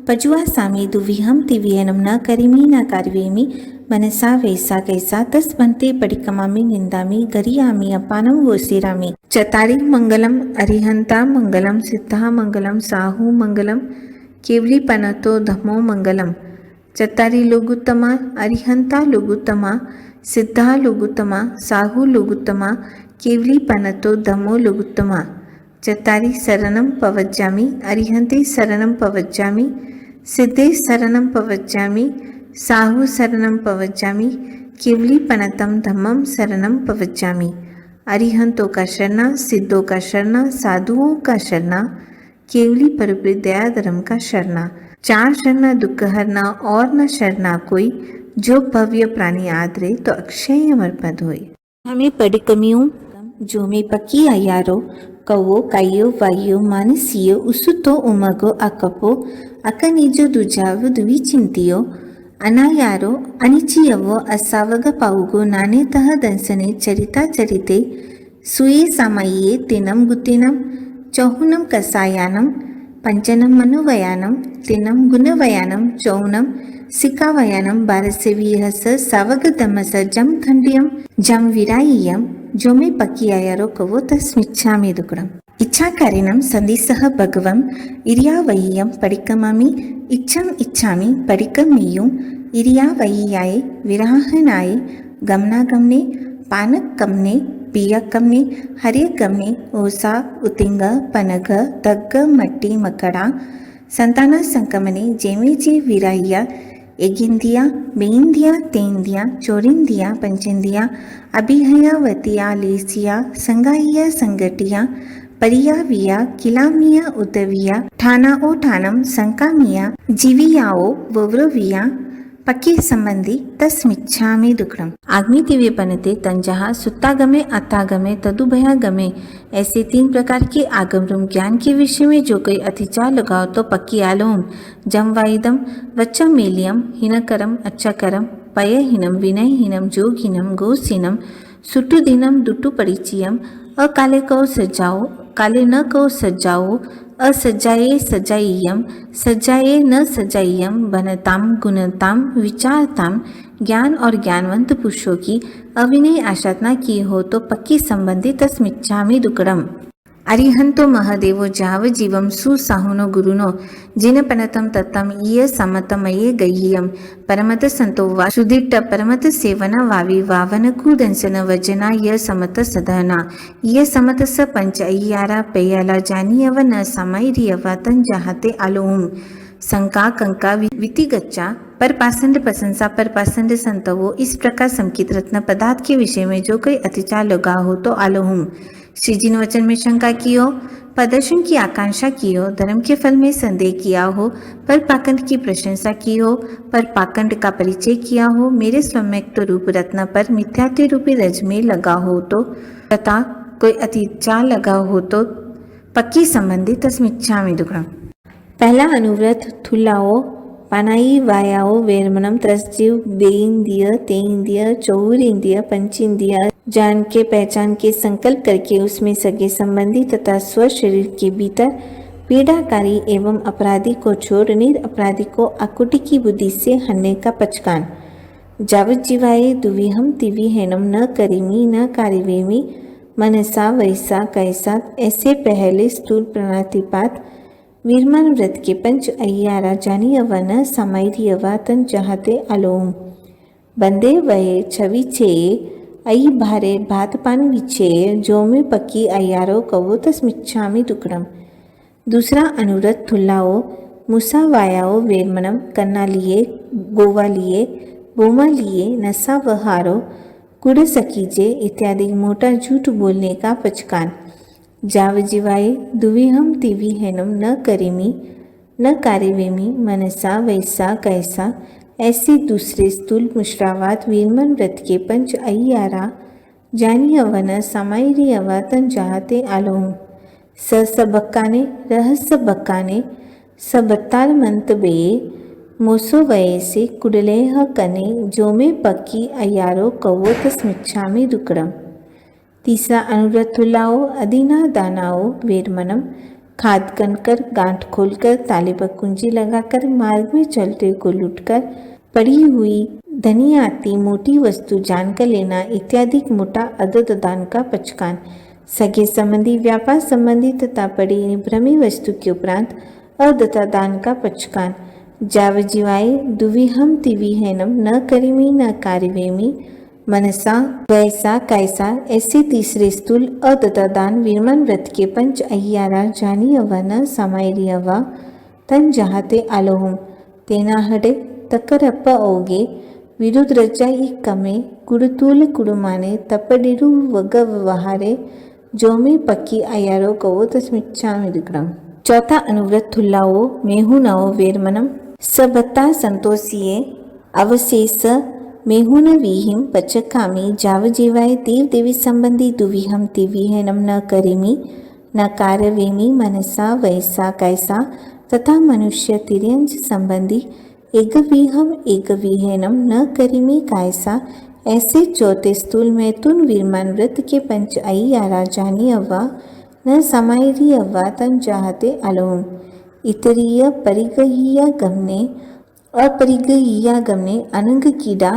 पज्वासामि दुविहम तिविहनम न करिमि न कार्वेमि मनसा वैसा कैसा तस् बंते पडिकमामि निंदामि गरियामि अपानम वोसिरामि। चतारी मंगलम अरिहंता मंगलम सिद्धा मंगलम साहू मंगलम केवली पनतो धमो मंगलम। चतारी लोगुत्तमा अरिहंता लोगुत्तमा सिद्धा लोगुत्तमा साहू लोगुत्तमा केवली पनतो धमो लोगुत्तमा। चतारी शरणम पवज्जामि अरिहंते शरणम पवज्जामि सिद्धे शरणम पवज्जामि साहू शरणम पवज्जामि केवली पनतम धम्मम शरणम पवज्जामि। अरिहंतों का शरणा, सिद्धों का शरणा, साधुओं का शरणा, केवली परब्रह्म दया धर्म का शरणा। 4 शरणा दुख हरना और न शरणा कोई जो भव्य प्राणी आदरे तो अक्षय अमर पद होय। हमें पडिकमियों जो में पक्की अयारो कवो कायो वायो मानसियो उसुतो उमगो अकपो अकनिजो दुजावो दुविचिंतियो अनायारो अनिचियवो असावग पाउगो नाने तह दंसने चरिता चरिते सुये सामयिये तिनम गुतिनम चौहुनम कसायानम पंचनम मनोवयानम तिनम गुणवयानम चौनम सिकावयानम बारसेवीहस सावगतमस जम खंडियम जम विरायियम जो में पक्की आयारो कवो तस्मिच्छामि दुक्कडम। इच्छाकारिणं संदिसह भगवम इरियावय्यम पडिकमामि इच्छम इच्छामि पडिकमेयुं इरियावय्याय विराहनाय गमनागमने पानकमने पियकमने हरियकमने ओसा उतिंग पनग तग्ग मट्टी मकड़ा संताना संकमने जेमेजे विराह्य एगिंदिया बेंदिया तेंदिया चोरिंदिया पंचेंदिया अभिहयावतिया लेसिया संगाइया संगटिया परिया विया किलामिया उतविया ठाना ओ ठानम संकामिया जीवियाओ वव्रविया पक्की संबंधी तस्मिच्छामि दुक्कडम। आगमी दिव्य पनते तंजहा सुत्तागमे अतागमे तदुभयागमे ऐसे 3 प्रकार के आगमरूम ज्ञान के विषय में जो कोई अतिचार लगाओ तो पक्की आलोम जम वाइदम वच्चम मेलियम हिनकरम अच्छकरम पयहीनम विनयहीनम जोगहीनम गोसीनम सुटुदीनम दुटु परिचयम अकाले कौ सज्जाओ काले न कौ सज्जाओ असज्जाये सज्जाइयम सज्जाये न सज्जाइयम बनताम गुणताम विचारताम। ज्ञान और ज्ञानवंत पुरुषों की अविनय आशातना की हो तो पक्की संबंधी तस्मिच्छामि दुक्कडम। अरिहंतो महदेवो जावजीवं सुसाहुनो गुरुनो जिनपनतं तत्तं ईय समतमये गह्यं परमत संतो वासुदिट्ट परमत सेवन वावी वावन कूदंसन वजना य समत सदना य समत स पंच अय्यारा पेयाला जानियव न समैरियव तन जहाते आलोहुम शंका कंका वितिगच्चा पर पासंड प्रशंसा पर पासंड संतवो इस प्रकार संकित रत्न पदार्थ के विषय में जो कोई अतिचार लगा हो तो आलोहुम श्री जी ने वचन में शंका की हो, प्रदर्शन की आकांक्षा की हो, धर्म के फल में संदेह किया हो, पर पाखंड की प्रशंसा की हो, पर पाखंड का परिचय किया हो, मेरे स्वम्यक्त रूप रत्न पर मिथ्यात्व रूपी रज में लगा हो तो तथा कोई अतिचार लगा हो तो पक्की संबंधी तस्मिच्छामि दुक्कड़म। पहला अनुव्रत थुल्लाओ पानाई वायाओ वेरमनम त्रसजीव बेइंद्रिय तेइंद्रिय चौरिंद्रिय पंचेंद्रिय जान के पहचान के संकल्प करके उसमें सगे संबंधी तथा स्व शरीर के भीतर पीड़ाकारी एवं अपराधी को छोड़ निरअपराधी को आकुटी की बुद्धि से हनने का पचकान। जावत जीवाये दुविहम तिविहेनम न करिमी न कारिवेमी मनसा वैसा कैसा ऐसे पहले स्थूल प्रणतिपात वीरमान व्रत के पंच अय्यारा जानी अवन समायरी अवा तन जहाते अलोम बंदे वये छवि छे अई भारे भात पान विछे जो में पक्की अय्यारो कवो तस्मिच्छामि दुक्कड़म। दूसरा अनुव्रत थुल्लाओ मुसा वायाओ वेरमनम कन्ना लिए गोवा लिए बोमा लिए नशा वहारो कुड़ सकीजे इत्यादि मोटा झूठ बोलने का पचकान। जाव जीवाये दुविहम तिविहेनम न करिमी न कारिवेमी मनसा वैसा कैसा ऐसे दूसरे स्थूल मुश्रावात वीरमन व्रत के पंच अय्यारा जानी अवन समायरी अवातन जाते आलोम स बक्काने रहस्य बक्काने सबत्तार मंत बे मोसो वये से कुडलेह कने जो में पक्की अय्यारो कवो तस्मिच्छामि दुक्कड़म। तीसरा अनुव्रत थुल्लाओ अदीना दानाओ वेरमनम खाद कनकर गांठ खोलकर ताले पर कुंजी लगाकर मार्ग में चलते को लूटकर पड़ी हुई धनी आती मोटी वस्तु जानकर लेना इत्यादि मोटा अदद दान का पचकान। सगे संबंधी व्यापार संबंधी तथा पड़ी भ्रमी वस्तु के उपरांत अदता दान का पचकान। जाव जीवाये दुविहम तिविहेनम न करिमी न कारिवेमी मनसा वैसा कैसा ऐसे तीसरे स्थूल अदता दान वीरमान व्रत के पंच अय्यारा जानी अवन समायरी अवा तन जहाते आलोहुम तेना हडे तकरप्प ओगे विरुद्ध रजाई कमे कुड़तूल कुड़माने तपडिरु वगव वहारे जो में पक्की अय्यारो कवो तस्मिच्छामि दुक्कड़म। चौथा अनुव्रत थुल्लाओ मेहुनाओ वेरमनम सबत्ता संतोषिये अवशेष मेहुन वीहिम पचकामी जाव जीवाय देव देवी संबंधी दुविहम तिविहेनम न करिमी न कारवेमी मनसा वैसा कैसा तथा मनुष्य तिर्यंज संबंधी एकवीहम एकवीहेनम न करिमी कैसा ऐसे चौथे स्थूल मैथुन वीरमान व्रत के पंच अय्यारा जानी अव्वा न समायरी अव्वा तन जाहते अलोम इतरीय परिगहिया गमने अपरिगहिया गमने अनंग कीड़ा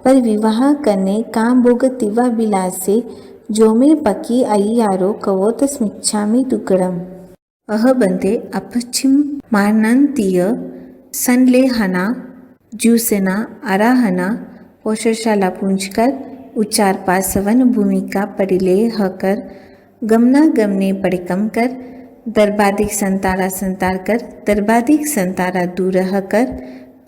पर विवाह करने काम भोग तिवा बिलासे जो में पकी अय्यारो कवो तस्मिच्छामि दुक्कड़म। अह बंदे अपचिम मानंतीय संलेहना जूसेना आराहना पोषशाला पूंजकर उच्चार पासवन भूमिका पड़िले हकर गमना गमने पड़कम कर दर्बादिक संतारा संतार कर दर्बादिक संतारा दूर कर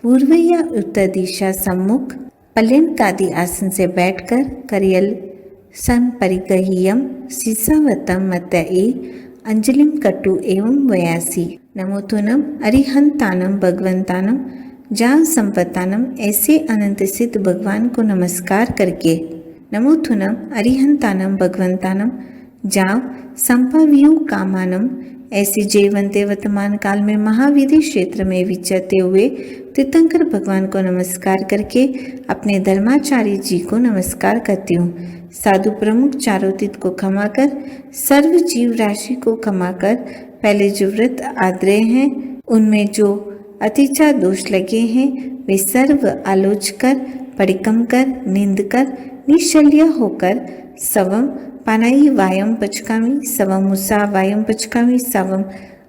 पूर्व या उत्तर दिशा सम्मुख पलेन कादि आसन से बैठकर करियल सन परिगहियम सिसावतम मतये अंजलिम कटु एवं वयासी नमोथुनम अरिहंतानम भगवंतानम जान संपत्तानम ऐसे अनंत सिद्ध भगवान को नमस्कार करके नमोथुनम अरिहंतानम भगवंतानम जाव संपव्यू कामानम ऐसे जीवंते वर्तमान काल में महाविधि क्षेत्र में विचरते हुए तीर्थंकर भगवान को नमस्कार करके अपने धर्माचार्य जी को नमस्कार करती हूँ। साधु प्रमुख चारों तीर्थ को क्षमा कर सर्व जीव राशि को क्षमा कर पहले जो व्रत आद्रेय हैं उनमें जो अतिचार दोष लगे हैं वे सर्व आलोच कर परिकम कर निंद कर निशल्य होकर सवम पानाई वायं पचकामि सवं मुसा वायं पचकामि सवं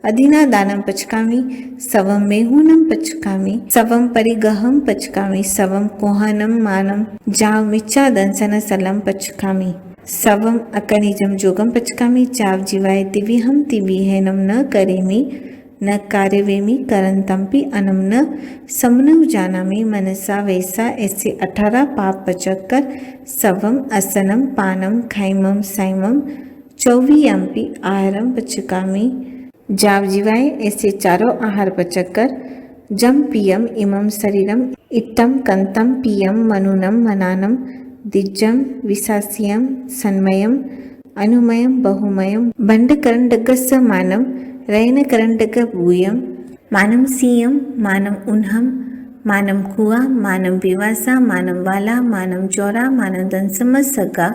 अधिनादानं पचकामि सवं मेहुनं पचकामि सवं परिगहं पचकामि सवं कोहानं मानं जावमिच्छादंसन सलं पचकामि सवं अकनिजं जोगं पचकामि चाव जीवाय तिविहं तिविहेनं न करेमि न कार्यवेमि करंतम्पि अनम न समनव जानामि मनसा वैसा। ऐसे 18 पाप पचकर सवम असनम पानम खैमम सैमम 24 आहारम पचकामि जाव जीवाय। ऐसे चारों आहार पचकर जम पियम इमं शरीरम इट्टम कंतम पियम मनुनम मनानम दिज्जम विसास्यम सन्मयम अनुमयम बहुमयम बंडकरंडगस्स मानम रैन करंडक भूयम मानम सीयम मानम उन्हम मानम कुआ मानम विवासा मानम वाला मानम चौरा मानम दंसम सगा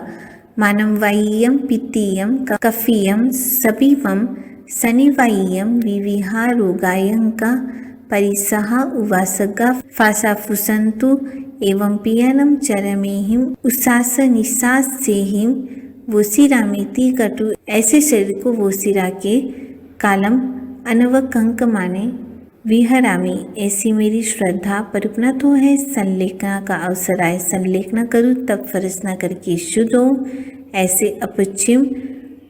मानम वाय्यम पित्तीयम कफीयम सपीवम सनिवाय्यम विविहा रोगायंका परिसहा उवासगा फासाफुसंतु एवं पियनम चरमेहिम उसास निसास सेहिम वोसिरामिति कटु। ऐसे शरीर को वोसिरा के कालम अनवकंक माने विहरामी। ऐसी मेरी श्रद्धा परिपना तो है। संलेखना का अवसर आए संलेखना करूँ तब फर्ज न करके शुद्ध हो। ऐसे अपचिम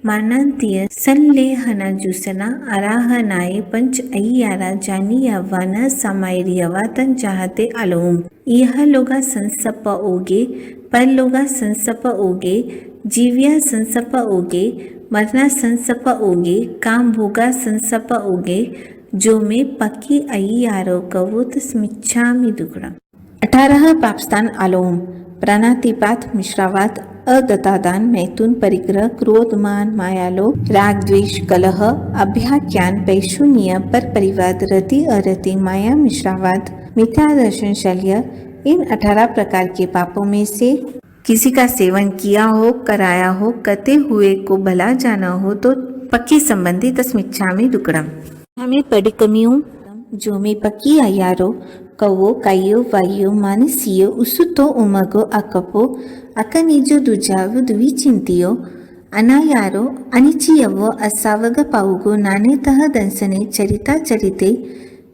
मानांतीय संलेहना जूसना आराहनाए पंच अय्यारा जानी यवाना समायरी यवातन चाहते आलोम। यह लोगा संसप ओगे पर लोगा संसप ओगे जीव्या संसप ओगे मरना संसप ओगे काम भोगा संसप ओगे जो में पक्की आई आरो कवो तस्मिच्छामि दुग्धम। 18 पापस्थान आलोम प्राणातिपात मिश्रावात अदतादान मैथुन परिग्रह क्रोध मान मायालोभ राग द्वेष कलह अभ्याख्यान पैशून्य पर परिवाद रति अरति माया मिश्रावाद मिथ्या दर्शन शल्य। इन 18 प्रकार के पापों में से किसी का सेवन किया हो कराया हो करते हुए को भला जाना हो तो पक्की संबंधी तस्मिच्छामि दुक्कड़म। हमें पडिकमियों जो में पक्की आयारो कवो कायो वायो मानसियो उसुतो उमगो अकपो अकनिजो दुजाव द्विचिंतियो अनायारो अनिचियवो असावग पाउगो नाने तह दंसने चरिता चरिते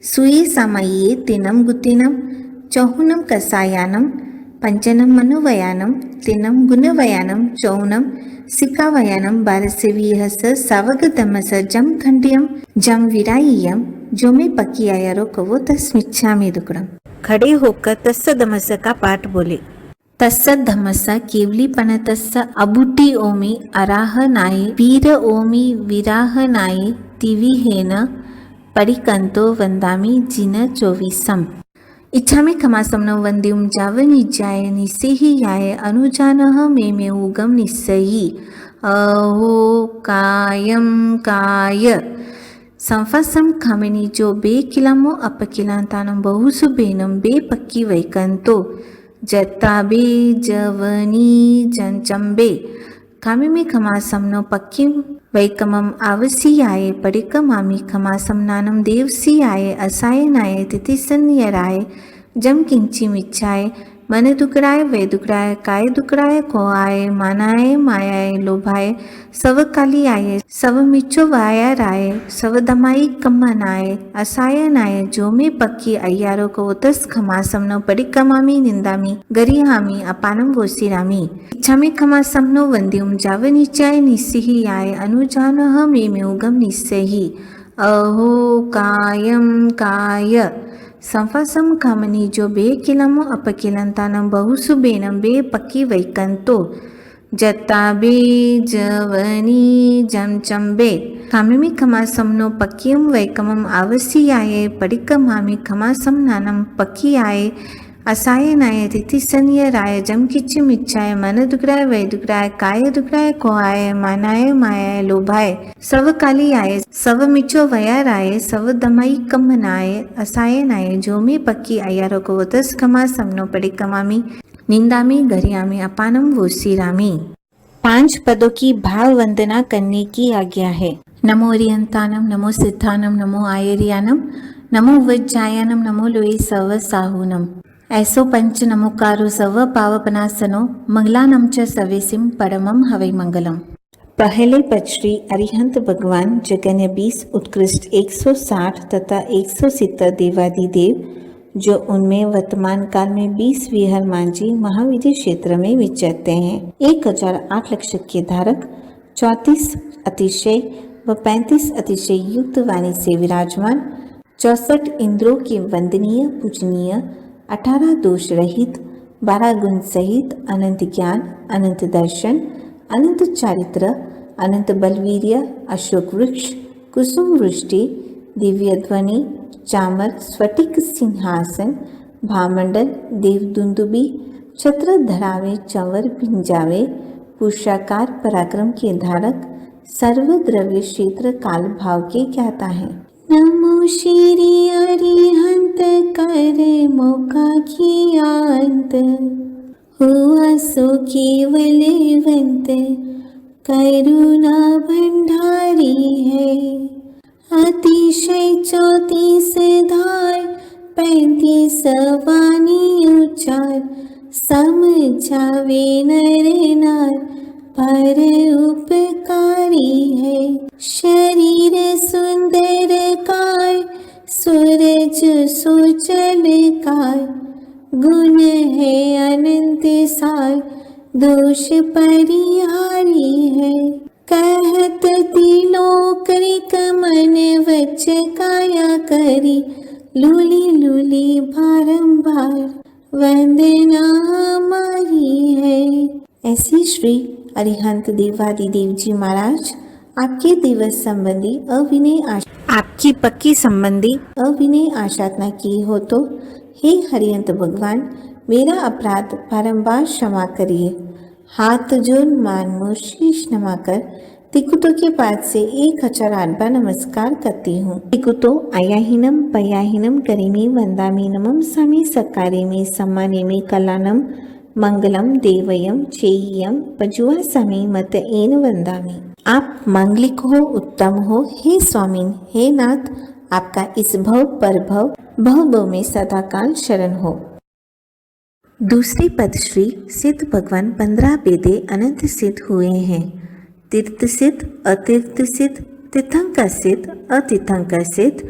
सुये सामय्ये तिनम गुतिनम चौहुनम कसायानम पंचनम मनोवयानम तिनम गुणवयानम चौनम सिकावयानम 1220 सावग दमस जम खंडियम जम विराय्यम जो में पकी आयारो कवो तस्मिच्छामि दुक्कड़म। खड़े होकर तस्स दमस का पाठ बोले। तस्स धमस केवली पन तस्स अबुटी ओमि अराह नाये वीर ओमि विराह नाये तिविहेन परिकंतो वंदामि जिन 24। इच्छा में खमासमनो वंद्युम जावनिज्याय निस्सेहियाय अनुजानः मे उगम निस्सयी अहो कायम काय संफसम खामिनी जो बे किलामो अपकिलांतानम बहुसुबेनम बे पक्की वैकंतो जत्ताबे जवनी जंचंबे कामी में खमासमनो पक्की वैकमम आवसियाय परिकमामि खमासमनानम देवसियाय असायनाय तिथिसन्यराय जम किंचिमिच्छाय मन दुकड़ाय वे दुकड़ाय काय दुकड़ाय कोआय मानाय मायाय लोभाय सव काली आय सव मिचो वाया राय सव दमाई कम्मनाय असायनाय जो में पक्की अय्यारो को तस खमासमनो परिकमामि निंदामि गरिहामि अपानम वोसिरामि। इच्छा में खमासमनो वंद्युम जावनिचाय निस्सिहियाय अनुजानः मे उगम निस्सहि अहो कायम काय संफसम कामनी जो बे किलमो अपकिलंतानम बहुसुबेनम बे पक्की वैकंतो जत्ताबे जवनी जमचंबे कामिमी खमासमनो पक्कियम वैकमम आवसियाये परिकमामि खमासमनानम पक्कियाये असायनाय तिथिसन्य राय जम किच्चिमिच्छाय मन दुकड़ाय वै दुकड़ाय काय दुकड़ाय कोआय मानाय मायाय लोभाय सव काली आय सव मिचो वया राय सव दमाई कम्मनाय असायनाय जो में पक्की अय्यारो को तस खमासमनो परिकमामि निंदामि गरियामि अपानम वोसिरामि। 5 पदों की भाव वंदना करने की आज्ञा है। नमो ओरियंतानम नमो सिद्धानम नमो आयरियानम नमो वज्जायनम नमो लोए सव साहुनम। ऐसो पंच नमोकारो सर्व पावपनासनो मंगलानम च सवेसिम परमम हवै मंगलम। पहले पद श्री अरिहंत भगवान जगन्य 20 उत्कृष्ट 160 तथा 170 देवादिदेव जो उनमें वर्तमान काल में 20 विहर मांझी महाविधि क्षेत्र में विचरते हैं। 1008 लक्षक के धारक 34 अतिशय व 35 अतिशय युक्त वाणी से विराजमान, 64 इंद्रों के वंदनीय पूजनीय, 18 दोष रहित, 12 गुण सहित, अनंत ज्ञान, अनंत दर्शन, अनंत चारित्र, अनंत बलवीर्य, अशोक वृक्ष, कुसुम वृष्टि, दिव्य ध्वनि, चामर, स्फटिक सिंहासन, भामंडल, देवदुंदुबी, छत्र धरावे, चंवर पिंजावे, पुरुषाकार पराक्रम के धारक, सर्वद्रव्य क्षेत्र काल भाव के ज्ञाता है। नमो श्री अरिहंत कर मौका कियांत, हुआ सो केवलवंत करुणा भंडारी है। अतिशय 34 धार 35 वाणी उच्चार, समझावे नर नार पर उपकारी है। शरीर सुंदर काय, सूरज सोचल काय, गुण है अनंत सार, दोष परिहारी है। कहत तिलोकरिक मन वच काया करी, लूली लूली बारंबार वंदना हमारी है। ऐसी श्री अरिहंत देवादिदेव जी महाराज आपके दिवस संबंधी आपकी पक्की संबंधी अविनय आशातना की हो तो हे हरिहंत भगवान, मेरा अपराध बारंबार क्षमा करिए। हाथ जोड़ मान मुँह शीश नमाकर तिकुतो के पाद से 1008 बार नमस्कार करती हूँ। तिकुतो आयाहीनम पयाहीनम करीमी वंदामी नमम सामी सकारे में सम्माने में कलानम मंगलम देवयम चेयम पजुआ समी मत एन वंदामी। आप मांगलिक हो, उत्तम हो, हे स्वामीन, हे नाथ, आपका इस भव पर भव में सदाकाल शरण हो। दूसरी पद श्री सिद्ध भगवान 15 बेदे अनंत सिद्ध हुए हैं। तीर्थ सिद्ध, अतीर्थ सिद्ध, तीर्थंकर सिद्ध, अतीर्थंकर सिद्ध,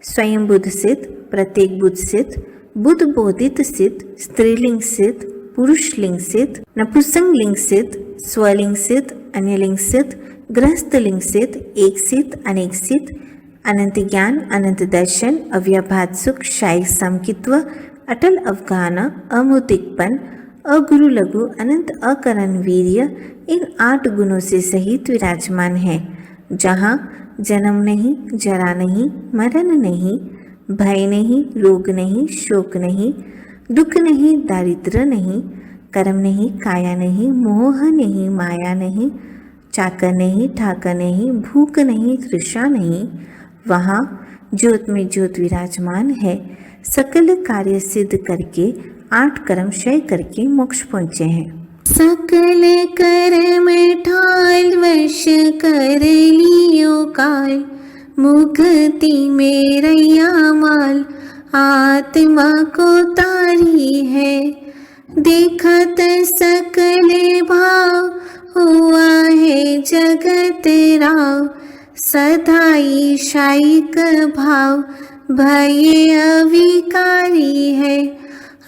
स्वयं बुद्ध सिद्ध, प्रत्येक बुद्ध सिद्ध, बुद्ध बोधित सिद्ध, स्त्रीलिंग सिद्ध, पुरुषलिंग सिद्ध, नपुंसकलिंग सिद्ध, स्वलिंग सिद्ध, अन्यलिंग सिद्ध, गृहस्थलिंग सिद्ध, एक सिद्ध, अनेक सिद्ध, अनंत ज्ञान, अनंत दर्शन, अव्याभात सुख, शाही समकित्व, अटल अवगाहना, अमौतिकपन, अगुरु लघु, अनंत अकरण वीर्य, इन 8 गुणों से सहित विराजमान है। जहाँ जन्म नहीं, जरा नहीं, मरण नहीं, भय नहीं, रोग नहीं, शोक नहीं, दुख नहीं, दारिद्र नहीं, कर्म नहीं, काया नहीं, मोह नहीं, माया नहीं, चाकर नहीं, ठाकर नहीं, भूख नहीं, तृषा नहीं, वहाँ ज्योत में ज्योत विराजमान है। सकल कार्य सिद्ध करके 8 कर्म क्षय करके मोक्ष पहुँचे हैं। सकल कर्म ठाल वश कर लियो काल, मुक्ति में रैया माल, आत्मा को तारी है। देखत सकल भाव, हुआ है जगत राव, सदाई शायिक भाव, भय अविकारी है।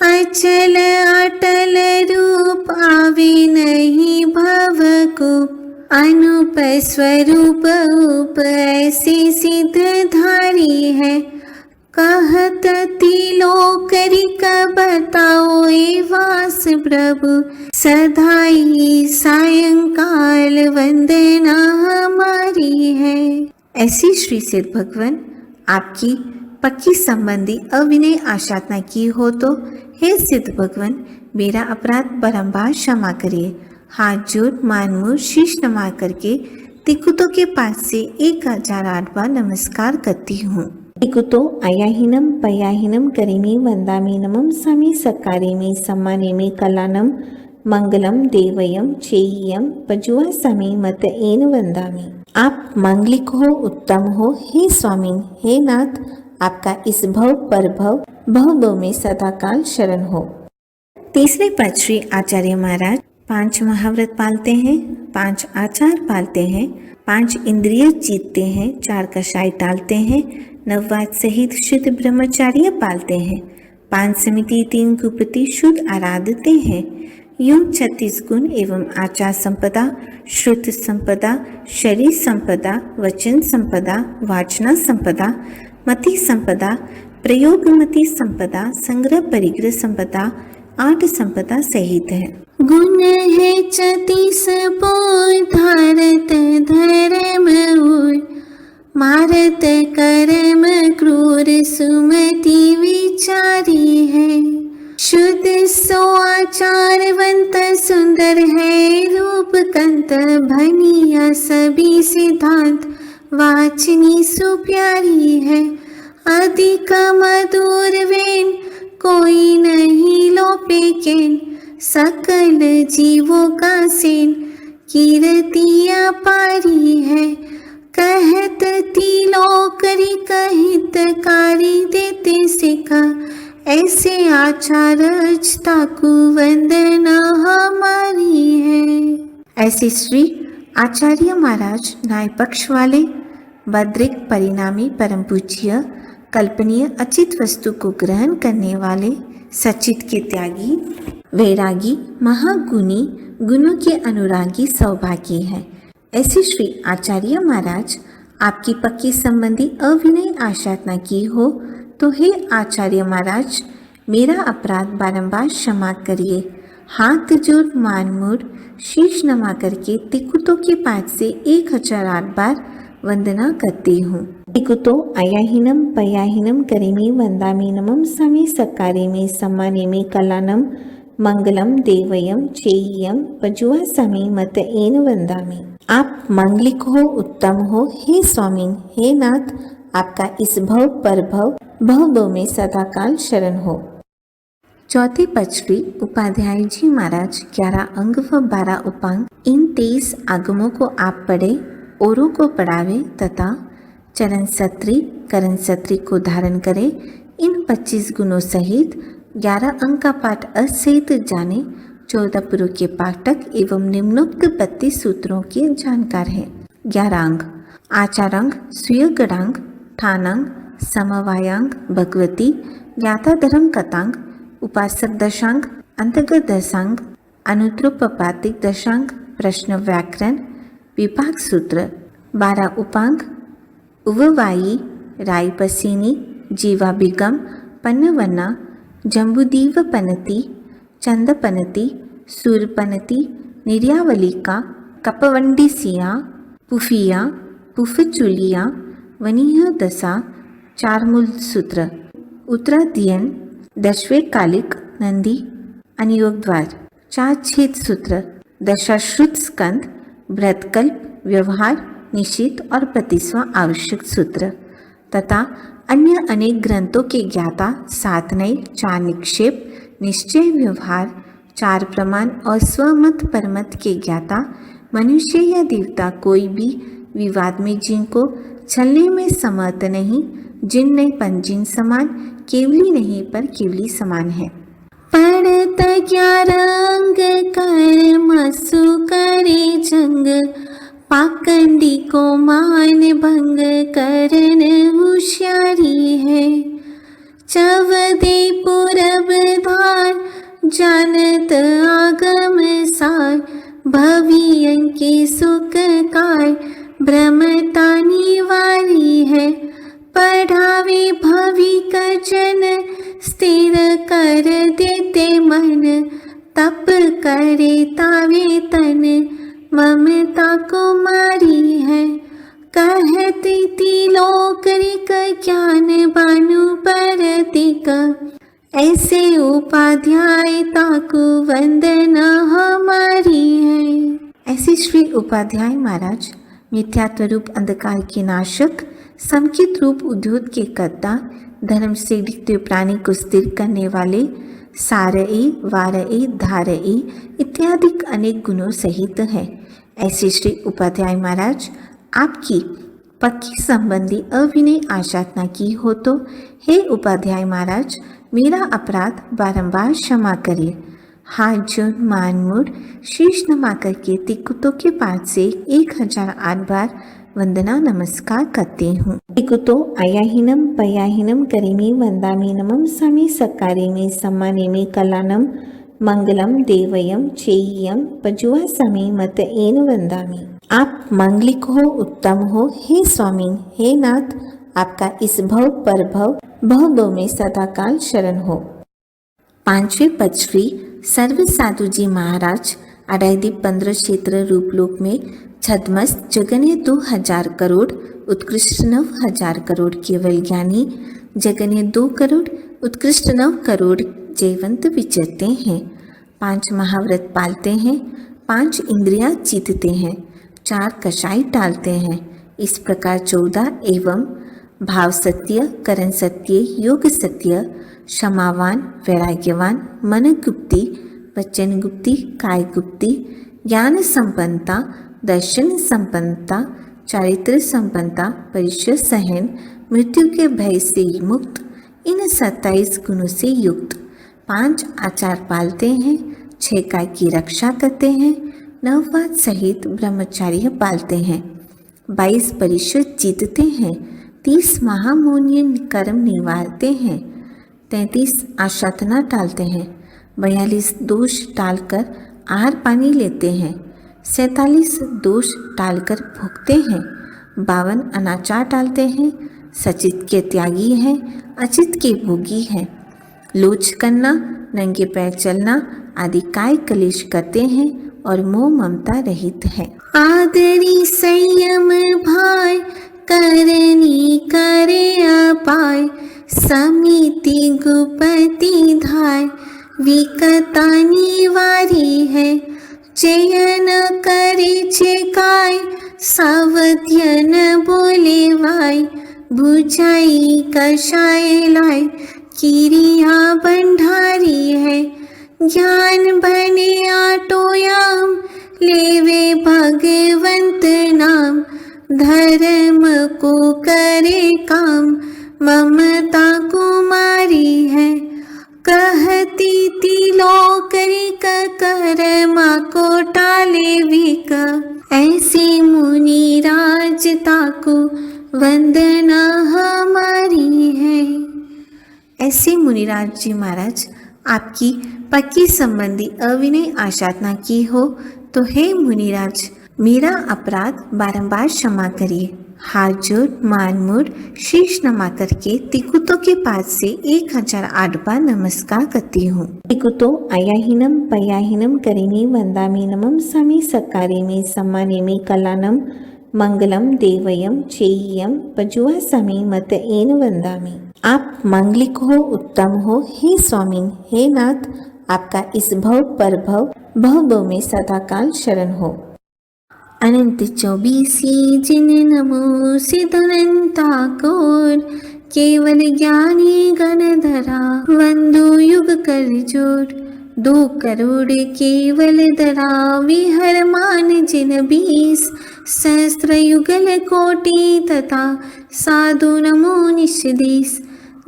अचल अटल रूप, आवे नहीं भवकूप, अनूप स्वरूप उप, ऐसी सिद्ध धारी है। कहत तिलोकरिक बताओ ए वास प्रभु, सदाई सायंकाल वंदना हमारी है। ऐसी श्री सिद्ध भगवान आपकी पक्की संबंधी अविनय आशातना की हो तो हे सिद्ध भगवान, मेरा अपराध बारंबार क्षमा करिए। हाथ जोड़ मान मुँह शीश नमा करके तिकुतो के पास से 1008 बार नमस्कार करती हूँ। तिकुतो आयाहीनम पयाहीनम करीमी वंदामी नमम सामी सकारे में सम्माने में कलानम मंगलम देवयम चेयम पजुआ समी मत एन वंदामी। आप मांगलिक हो, उत्तम हो, हे स्वामीन, हे नाथ, आपका इस भव पर भव में सदाकाल शरण हो। तीसरे पद श्री आचार्य महाराज 5 महाव्रत पालते हैं, 5 आचार पालते हैं, 5 इंद्रिय जीतते हैं, 4 कषाय टालते हैं, 9 वाद सहित शुद्ध ब्रह्मचार्य पालते हैं, 5 समिति 3 कुपति शुद्ध आराधते हैं। यूं 36 गुण एवं आचार संपदा, श्रुत संपदा, शरीर संपदा, वचन संपदा, वाचना संपदा, मति संपदा, प्रयोगमति संपदा, संग्रह परिग्रह संपदा, 8 संपदा सहित है। गुण है 36 पोय, धारत धर्म उर, मारत कर्म क्रूर, सुमति विचारी है। शुद्ध सो आचारवंत, सुंदर है रूप कंत, भनिया सभी सिद्धांत, वाचनी सुप्यारी है। अधिक मधुर वेन, कोई नहीं लोपे केन, सकल जीवों का सेन, कीर्तिया पारी है। कहत तिलोकरी कहितकारी, देते सिखा ऐसे आचार ताकू वंदना हमारी है। ऐसे श्री आचार्य महाराज न्याय पक्ष वाले, बद्रिक परिणामी परम पूज्य, कल्पनीय अचित वस्तु को ग्रहण करने वाले, सचित के त्यागी, वैरागी, महागुणी, गुणों के अनुरागी सौभागी है। ऐसे श्री आचार्य महाराज आपकी पक्की संबंधी अविनय आशातना की हो तो हे आचार्य महाराज, मेरा अपराध बारंबार क्षमा करिए। हाथ जोड़ मान मोड़ शीश नमा करके तिकुतो के पाठ से 1008 बार वंदना करती हूँ। तिकुतो अयाहीनम पयाहीनम करिमी वंदामी नमम समी सकारे में सम्माने में कलानम मंगलम देवयम चेयम पजुआ समी मत एन वंदामी। आप मांगलिक हो, उत्तम हो। हे स्वामी, हे नाथ, आपका इस भव पर भव में सदाकाल शरण हो। चौथे पद श्री उपाध्याय जी महाराज 11 अंग व 12 उपांग, इन 23 आगमों को आप पढ़े, औरों को पढ़ावे तथा चरण सत्री करण सत्री को धारण करे। इन 25 गुणों सहित 11 अंग का पाठ असहित जाने, 14 पुरुष के पाठक एवं निम्नोक्त 32 सूत्रों के जानकार हैं। 11 अंग: आचारांग, स्वीय गणांग, ठानांग, समवायांग, भगवती, ज्ञाता धर्म कथांग, उपासक दशांग, अंतर्गत दशांग, अनुत्रोपपातिक दशांग, प्रश्न व्याकरण, विभाग सूत्र। 12 उपांग: उववायी, रायपसिनी, जीवाभिगम, पन्नवन्ना, जम्बुदीवपनति, चंदपनति, सूरपनति, निर्यावलिका, कपवंडिसिया, पुफिया, पुफचुलिया, वनीय दशा, 4 मूल सूत्र। उत्तराध्ययन, दशवेकालिक, नंदी, अनियोग द्वार, 4 छेद सूत्र। दशाश्रुत स्कंद, व्रतकल्प, व्यवहार, निषिद्ध और 32वां आवश्यक सूत्र तथा अन्य अनेक ग्रंथों के ज्ञाता 7 नए, 4 निक्षेप, निश्चय, व्यवहार, 4 प्रमाण और स्वमत परमत के ज्ञाता, मनुष्य या देवता कोई भी विवाद में जिनको छलने में समर्थ नहीं, जिन नहीं पंजिन समान, केवली नहीं पर केवली समान है। पढ़त 11 अंग, कर मसु करे जंग, पाखंडी को मान भंग, करन होशियारी है। चवदे पूरब धार, जानत आगम सार, भवियन के सुख काय, ब्रह्मता निवारी है। पढ़ावे भविक जन, स्थिर कर देते मन, तप करे तावे तन, ममता कुमारी है। कहते तिलोकरिक, ज्ञान बानु परतिक, ऐसे उपाध्याय ताकु वंदना हमारी है। ऐसे श्री उपाध्याय महाराज मिथ्यात्व रूप अंधकार के नाशक, समकित रूप उद्योग के कर्ता, धर्म से डिगते प्राणी को स्थिर करने वाले, सारए, वारए, धारए इत्यादि अनेक गुणों सहित है। ऐसे श्री उपाध्याय महाराज आपकी पक्की संबंधी अविनय आशातना की हो तो हे उपाध्याय महाराज, मेरा अपराध बारंबार क्षमा करिए। हाथ जोड़ मान मुड़ शीश नमा करके तिकुतो के पास से 1008 बार वंदना नमस्कार करती हूँ। तिकुतो आयाहीनम पयाहीनम करिमी वंदामी नमम समी सकारिमी सम्मानिमी कलानम मंगलम देवयम चेयम पजुआ समी मत एन वंदामी। आप मांगलिक हो, उत्तम हो, हे स्वामी, हे नाथ, आपका इस भव पर भव दो में सदाकाल शरण हो। पांचवी पचवी सर्व साधु जी महाराज अडाईदीप 15 क्षेत्र रूपलोक में छदमस्त जगन्य 2000 करोड़ उत्कृष्ट 9000 करोड़ केवल ज्ञानी जगन्य 2 करोड़ उत्कृष्ट 9 करोड़ जयवंत विचरते हैं। 5 महाव्रत पालते हैं, 5 इंद्रियां जीतते हैं, 4 कषाय टालते हैं। इस प्रकार 14 एवं भाव सत्य, करण सत्य, योग सत्य, क्षमावान, वैराग्यवान, मन गुप्ति, वचन गुप्ति, काय गुप्ति, ज्ञान संपन्नता, दर्शन संपन्नता, चारित्र संपन्नता, परिचय सहन, मृत्यु के भय से मुक्त, इन 27 गुणों से युक्त 5 आचार पालते हैं, 6 काय की रक्षा करते हैं, 9 वाद सहित ब्रह्मचार्य पालते हैं, 22 परिषद जीतते हैं, 30 महामौन्य कर्म निवारते हैं, 33 आशातना टालते हैं, 42 दोष टालकर आहार पानी लेते हैं, 47 दोष टालकर भोगते हैं, 52 अनाचार टालते हैं, सचित के त्यागी हैं, अचित के भोगी हैं, लोच करना, नंगे पैर चलना आदि काय कलेश करते हैं और मोह ममता रहित है। आदरी संयम भाई करनी करे अपाय, समिति गुपति धाय विकता निवारी है, चयन करे छेकाय सावध्यन बोले वाय, बुझाई कषाय लाय किरिया बंधारी है, ज्ञान बने आटोयाम लेवे भगवंत नाम, धर्म को करे काम ममता कुमारी है, कहती तिलोकरिक कर्मा को टाले विक, ऐसी मुनि राजता को वंदना हमारी है। ऐसे मुनिराज जी महाराज आपकी पक्की संबंधी अविनय आशातना की हो तो हे मुनिराज मेरा अपराध बारंबार क्षमा करिए। हाथ जोड़ मान मुड़ शीश नमा करके तिकुतो के पास से 1008 बार नमस्कार करती हूँ। तिकुतो आयाहीनम पयाहीनम करिमी वंदामी नमम समी सकारिमी सम्मानिमी कलानम मंगलम देवयम चेयम पजुआ समी मत एन वंदामी। आप मांगलिक हो, उत्तम हो, हे स्वामी, हे नाथ, आपका इस भव पर भव दो में सदाकाल शरण हो। अनंत 24 जिन नमो सिद्धनंता कोर, केवल ज्ञानी गणधरा वंदो युग कर जोर, 2 करोड़ केवल धरा विहर मान जिन 20, सहस्त्र युगल कोटि तथा साधु नमो निषदीस,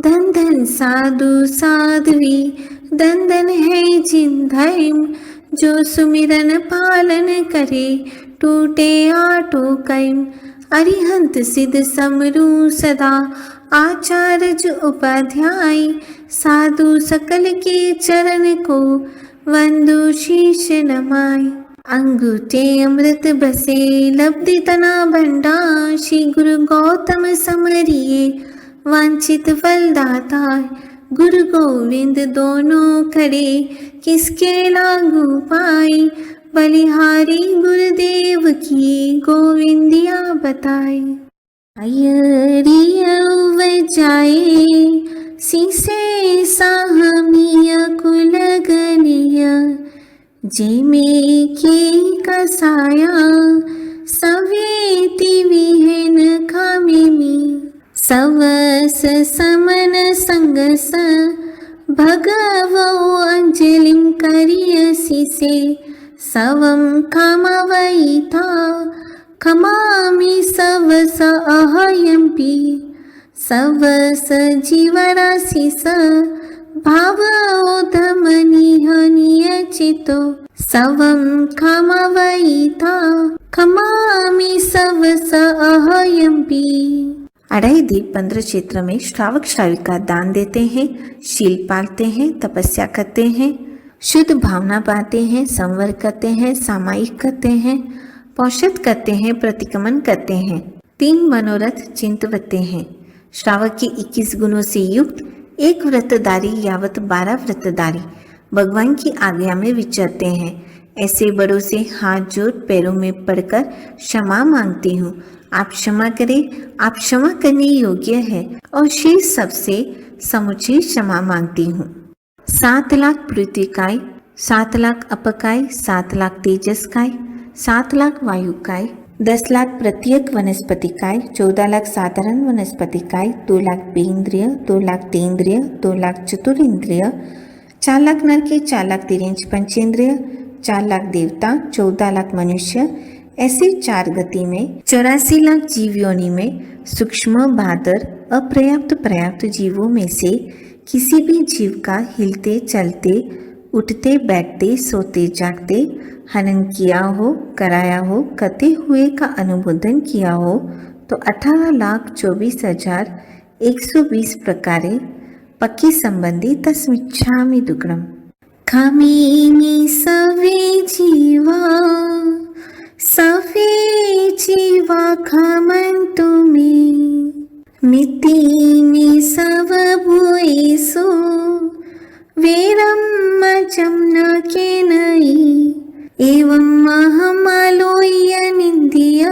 धन धन साधु साध्वी धन धन है जिन धर्म, जो सुमिरन पालन करे टूटे आटो कर्म, अरिहंत सिद्ध समरू सदा आचार्य उपाध्याय, साधु सकल के चरण को वंदो शीश नमाय, अंगूठे अमृत बसे लब्धि तना भंडा, श्री गुरु गौतम समरिये वांछित फलदाता, गुरु गोविंद दोनों खड़े किसके लागू पाई, बलिहारी गुरुदेव की गोविंदिया बताई। अयरिय जाए सीसे साहमिय कुलगनिय, जेमे की कसाया सवेति विहेन खामिमी, सवस समन संगस भगवो अंजलिं करियसि से, सवं खमवैथा खमामि सवस अहयंपि, सवस जीवरासि स भावोधमनिह नियचितो सवं खमवैथा खमामि सवस अहयम्पि। अढ़ाई दीप 15 क्षेत्र में श्रावक श्राविका दान देते हैं, शील पालते हैं, तपस्या करते हैं, शुद्ध भावना पाते हैं, संवर करते हैं, सामायिक करते हैं, पौषध करते हैं, प्रतिक्रमण करते हैं, 3 मनोरथ चिंतवते हैं। श्रावक के 21 गुणों से युक्त एक व्रतधारी यावत 12 व्रतधारी भगवान की आज्ञा में विचरते हैं। ऐसे बड़ों से हाथ जोड़ पैरों में पड़कर क्षमा मांगती हूँ। आप क्षमा करें, आप क्षमा करने योग्य है और शेष सबसे समुचित क्षमा मांगती हूँ। 7 लाख पृथ्वी काय, 7 लाख अपकाय, 7 लाख तेजस काय, 7 लाख वायु काय, 10 लाख प्रत्येक वनस्पति काय, 14 लाख साधारण वनस्पति काय, 2 लाख बेंद्रिय, 2 लाख तेंद्रिय, 2 लाख चतुरेंद्रिय, 4 लाख नर के, 4 लाख तिर्यंच पंचेंद्रिय, 4 लाख देवता, 14 लाख मनुष्य, ऐसे 4 गति में 84 लाख जीव योनि में सूक्ष्म भादर अपर्याप्त पर्याप्त जीवों में से किसी भी जीव का हिलते चलते उठते बैठते सोते जागते हनन किया हो, कराया हो, कते हुए का अनुमोदन किया हो तो 18,24,120 प्रकारे पक्की संबंधी तस्मिच्छामि दुक्कडम। खामिनी सवे जीवा खामन्तु मे मितिनि सव भूयिषु वेरं मचं न केनयि एवम् अहमलोय निन्द्य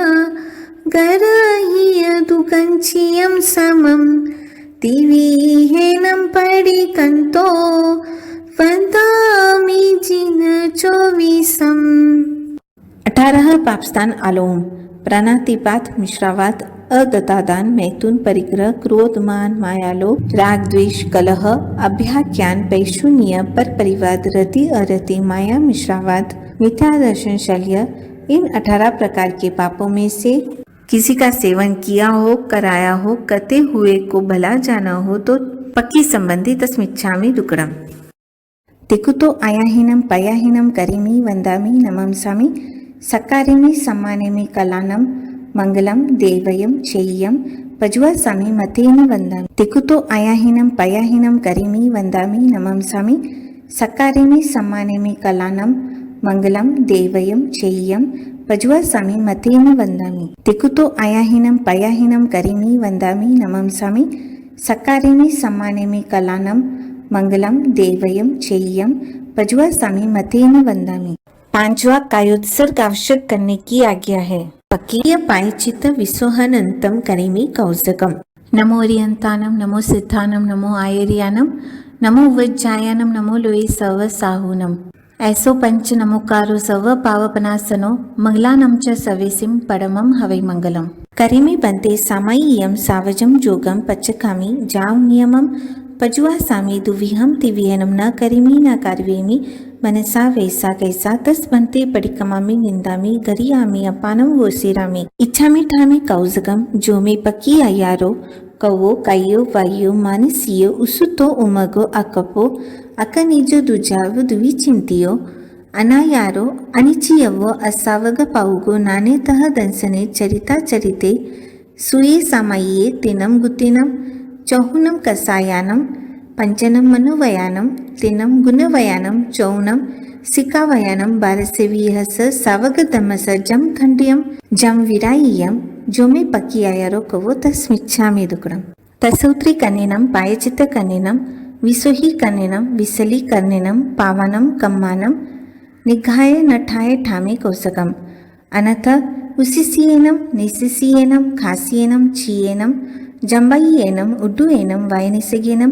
गरह्य दुगञ्चियं समं दिविहेनं परिकन्तो वदामि जिन 24। 18 पापस्थान आलोम, प्राणातिपात, मिश्रावात, अदतादान, मैथुन, परिग्रह, क्रोध, मान, मायालोभ, राग, द्वेष, कलह, अभ्याख्यान, पैशून्य, पर परिवाद, रति, अरति, माया, मिश्रावाद, मिथ्या दर्शन, शल्य, इन 18 प्रकार के पापों में से किसी का सेवन किया हो, कराया हो, करते हुए को भला जाना हो तो पक्की संबंधी तस्मिच्छामि दुक्कडम। तिकुतो आयाहीनम पयाहीनम करिमि वंदामि नमंसामि सकारिमि सम्मानिमि कलानम मंगलम देवयम चेय्यम पज्वासामि मतेन वंदामि। तिकुतो आयाहीनम पयाहीनम करिमि वंदामि नमंसामि सकारिमि सम्मानिमि कलानम मंगलम देवयम चेय्यम पज्वासामि मतेन वंदामि। तिकुतो आयाहीनम पयाहीनम करिमि वंदामि नमंसामि सकारिमि सम्मानिमि कलानम मंगलम देवयम चेय्यम पज्वासामि मतेन वंदामि। 5वां कायोत्सर्ग आवश्यक करने की आज्ञा है। पकीय पायचित विसोहनंतम करिमि कौसकम। नमो रियंतानम, नमो सिद्धानम, नमो आयरियानम, नमो वज्जायानम, नमो लोये सव साहूनम। ऐसो पंच नमोकारो सव पावपनासनो मंगलानम च सवेसिम परमम हवै मंगलम। करिमि बंते सामय्यम सावजम जोगम पच्चकामि जाव नियमम पज्वासामि दुविहम तिविहनम न करिमि न कार्वेमि मनसा वैसा कैसा तस बनते पडिकमामि निंदामि गरियामि अपानम वोसिरामि इच्छामि ठामि कौजगम जो में पकी अयारो कवो कायो वायो मानसियो उसुतो उमगो अकपो अकनिजो दुजावो दुविचिंतियो अनायारो अनिचियवो असावग पाउगो नानेतः दंसने चरिता चरिते सुये सामय्ये तिनम गुतिनम चौहुनम कसायानम पंचनम मनोवयानम तिनम गुणवयानम चौनम सिकावयानम 1220 सावगतमस जम खंडियम जम विराय्यम जो में पकी आयारो कवो तस्मिच्छामि दुक्कडम। तसौत्री कन्नेनम पायचित कन्नेनम विसोही कन्नेनम विसली कन्नेनम पावानम कम्मानम निघाय नठाय ठामे कौसकम। अनथ उसिसियेनम निसिसियेनम खासियेनम छियेनम जम्बायेनम उड्डुयेनम वायनिसगेनम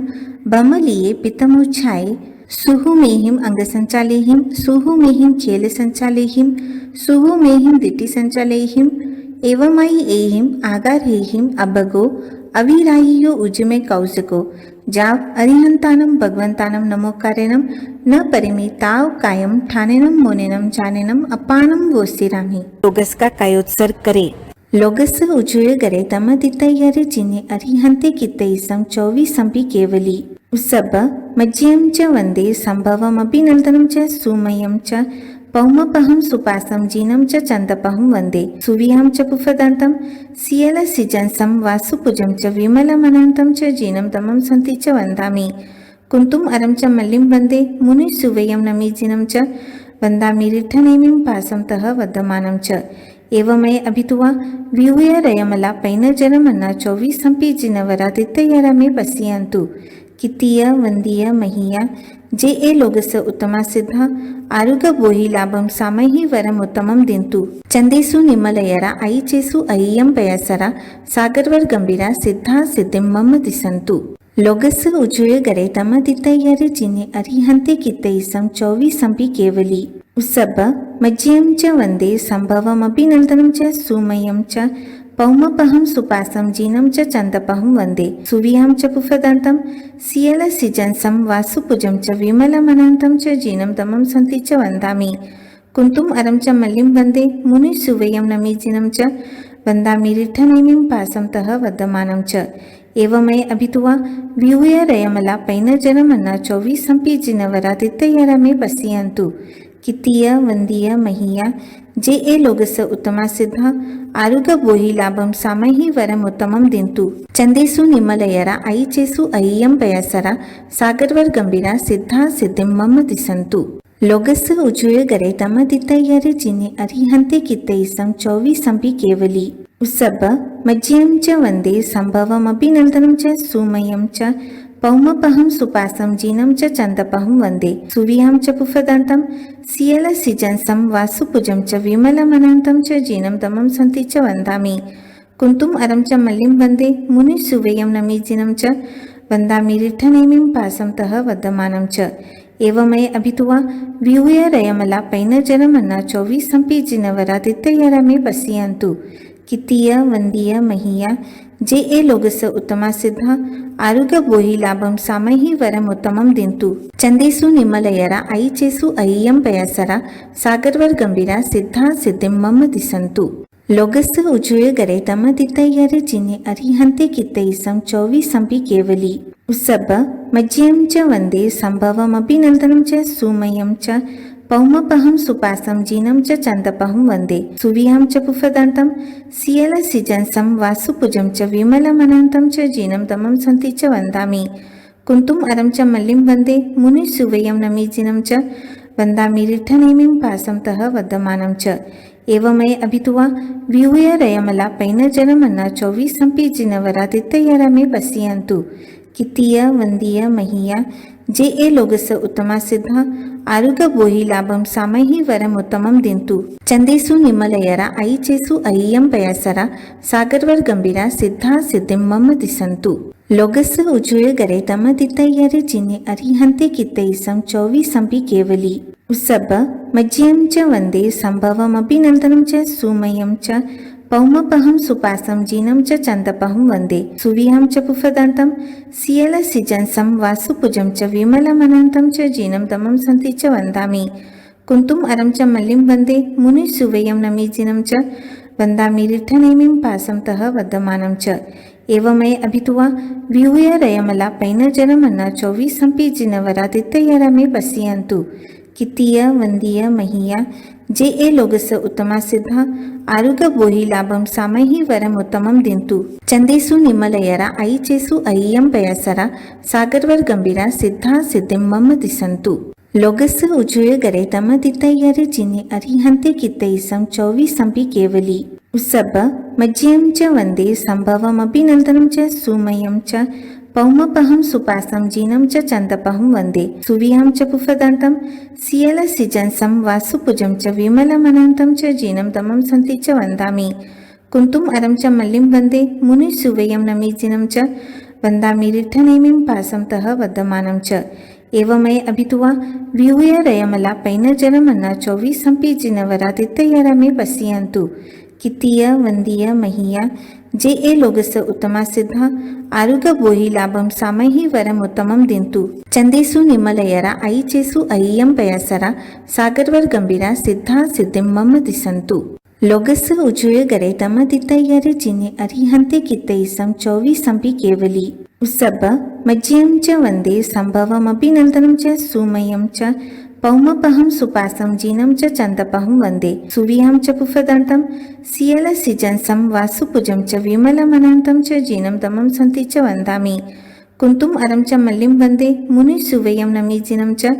बमलिये पितमुच्छाये सुहुमेहिम अंगसंचालेहिम सुहुमेहिम खेल संचालेहिम सुहुमेहिम दिति संचालेहिम एवमायि एहिम आगारहेहिम अबगो अविराहियो उजमे कौसको जाव अरिहंतानम भगवंतानम नमोकारेनम न परिमिताव कायम ठानेनम मोनेनम जानेनम अपानम वोसिरामि। लोगस का कायोत्सर्ग करे। लोगस उजुय गरे तमदितयरे जिने अरिहंते कितईसम 24 संपि केवली उसब मज्यं च वन्दे सम्भवमभिनन्दनं च सुमयं च पौमपहं सुपासं जीनं च चन्दपहं वन्दे सुविहां च पुफदन्तं सियलसिजंसं वासुपुजं च विमलमनन्तं च जीनं तमं सन्ति च वन्दामि कुन्तुम् अरं च मल्लिं वन्दे मुनिसुवयं नमीजिनं च वन्दामि रिठ्ठनेमिं पासं तः वर्धमानं च एवमय अभितुवा विहूय रयमला पैनजरमन्ना चौवीसंपि जिनवरादित्ययरमे पश्यन्तु कितीय वंदीय महीया जे ए लोगस उत्तमा सिद्धा आरुग बोहि लाभं सामहि वरम उत्तमं दिन्तु चंदेसु निमलयरा ऐचेसु अय्यं पयसरा सागरवर गंभीरा सिद्धा सिद्धिं मम दिसन्तु लोगस उजुय गरे तम दितयरे जिने अरिहंते कितैसं चौवीसंपि केवली उसब मज्यं च वन्दे सम्भवमभिनन्दनं च सुमयं च पौमपहं सुपासं जीनं च चन्दपहं वन्दे सुविहां च पुफदन्तं सियलसिजंसं वासुपुजं च विमलमनन्तं च जीनं तमं सन्ति च वन्दामि कुन्तुम् अरं च मल्लिं वन्दे मुनिसुवयं नमीजिनं च वन्दामि रिठ्ठनेमिं पासं तः वर्धमानं च एवमय अभितुवा विहूय रयमला पैनजरमन्ना चौवीसंपि जिनवरादित्ययरमे पश्यन्तु कितीय वंदीय महीया जे ए लोगस उत्तमा सिद्धा आरुग बोहि लाभं सामहि वरम उत्तमं दिन्तु चंदेसु निमलयरा ऐचेसु अय्यं पयसरा सागरवर गंभीरा सिद्धा सिद्धिं मम दिसन्तु लोगस उजुय गरे तम दितयरे जिने अरिहंते कितैसं चौवीसंपि केवली उसब मज्यं च वन्दे सम्भवमभिनन्दनं च सुमयं च पौमपहं सुपासं जीनं च चन्दपहं वन्दे सुविहां च पुफदन्तं सियलसिजंसं वासुपुजं च विमलमनन्तं च जीनं तमं सन्ति च वन्दामि कुन्तुम् अरं च मल्लिं वन्दे मुनिसुवयं नमीजिनं च वन्दामि रिठ्ठनेमिं पासं तः वर्धमानं च एवमय अभितुवा विहूय रयमला पैनजरमन्ना चौवीसंपि जिनवरादित्ययरमे पश्यन्तु कितीय वंदीय महीया जे ए लोगस उत्तमा सिद्धा आरुग बोहि लाभं सामहि वरम उत्तमं दिन्तु चंदेसु निमलयरा ऐचेसु अय्यं पयसरा सागरवर गंभीरा सिद्धा सिद्धिं मम दिसन्तु लोगस उजुय गरे तम दितयरे जिने अरिहंते कितैसं चौवीसंपि केवली उसब मज्यं च वन्दे सम्भवमभिनन्दनं च सुमयं च पौमपहं सुपासं जीनं च चन्दपहं वन्दे सुविहां च पुफदन्तं सियलसिजंसं वासुपुजं च विमलमनन्तं च जीनं तमं सन्ति च वन्दामि कुन्तुम् अरं च मल्लिं वन्दे मुनिसुवयं नमीजिनं च वन्दामि रिठ्ठनेमिं पासं तः वर्धमानं च एवमय अभितुवा विहूय रयमला पैनजरमन्ना चौवीसंपि जिनवरादित्ययरमे पश्यन्तु कितीय वंदीय महीया जे ए लोगस उत्तमा सिद्धा आरुग बोहि लाभं सामहि वरम उत्तमं दिन्तु चंदेसु निमलयरा ऐचेसु अय्यं पयसरा सागरवर गंभीरा सिद्धा सिद्धिं मम दिसन्तु लोगस उजुय गरे तम दितयरे जिने अरिहंते कितैसं चौवीसंपि केवली उसब मज्यं च वन्दे सम्भवमभिनन्दनं च सुमयं च पौमपहं सुपासं जीनं च चन्दपहं वन्दे सुविहां च पुफदन्तं सियलसिजंसं वासुपुजं च विमलमनन्तं च जीनं तमं सन्ति च वन्दामि कुन्तुम् अरं च मल्लिं वन्दे मुनिसुवयं नमीजिनं च वन्दामि रिठ्ठनेमिं पासं तः वर्धमानं च एवमय अभितुवा विहूय रयमला पैनजरमन्ना चौवीसंपि जिनवरादित्ययरमे पश्यन्तु कितीय वंदीय महीया जे ए लोगस उत्तमा सिद्धा आरुग बोहि लाभं सामहि वरम उत्तमं दिन्तु चंदेसु निमलयरा ऐचेसु अय्यं पयसरा सागरवर गंभीरा सिद्धा सिद्धिं मम दिसन्तु लोगस उजुय गरे तम दितयरे जिने अरिहंते कितैसं चौवीसंपि केवली उसब मज्यं च वन्दे सम्भवमभिनन्दनं च सुमयं च पौमपहं सुपासं जीनं च चन्दपहं वन्दे सुविहां च पुफदन्तं सियलसिजंसं वासुपुजं च विमलमनन्तं च जीनं तमं सन्ति च वन्दामि कुन्तुम् अरं च मल्लिं वन्दे मुनिसुवयं नमीजिनं च वन्दामि रिठ्ठनेमिं पासं तः वर्धमानं च एवमय अभितुवा विहूय रयमला पैनजरमन्ना चौवीसंपि जिनवरादित्ययरमे पश्यन्तु कितीय वंदीय महीया जे ए लोगस उत्तमा सिद्धा आरुग बोहि लाभं सामहि वरम उत्तमं दिन्तु चंदेसु निमलयरा ऐचेसु अय्यं पयसरा सागरवर गंभीरा सिद्धा सिद्धिं मम दिसन्तु लोगस उजुय गरे तम दितयरे जिने अरिहंते कितैसं चौवीसंपि केवली उत्सव मज्यं च वन्दे सम्भवमभिनन्दनं च सुमयं च पौमपहं सुपासं जीनं च चन्दपहं वन्दे सुविहं च पुफदन्तं सियलसिजंसं वासुपुजं च विमलमनन्तं च जीनं दमं सन्ति च वन्दामि कुन्तुम् अरं च मल्लिं वन्दे मुनिसुवयं नमीजिनं च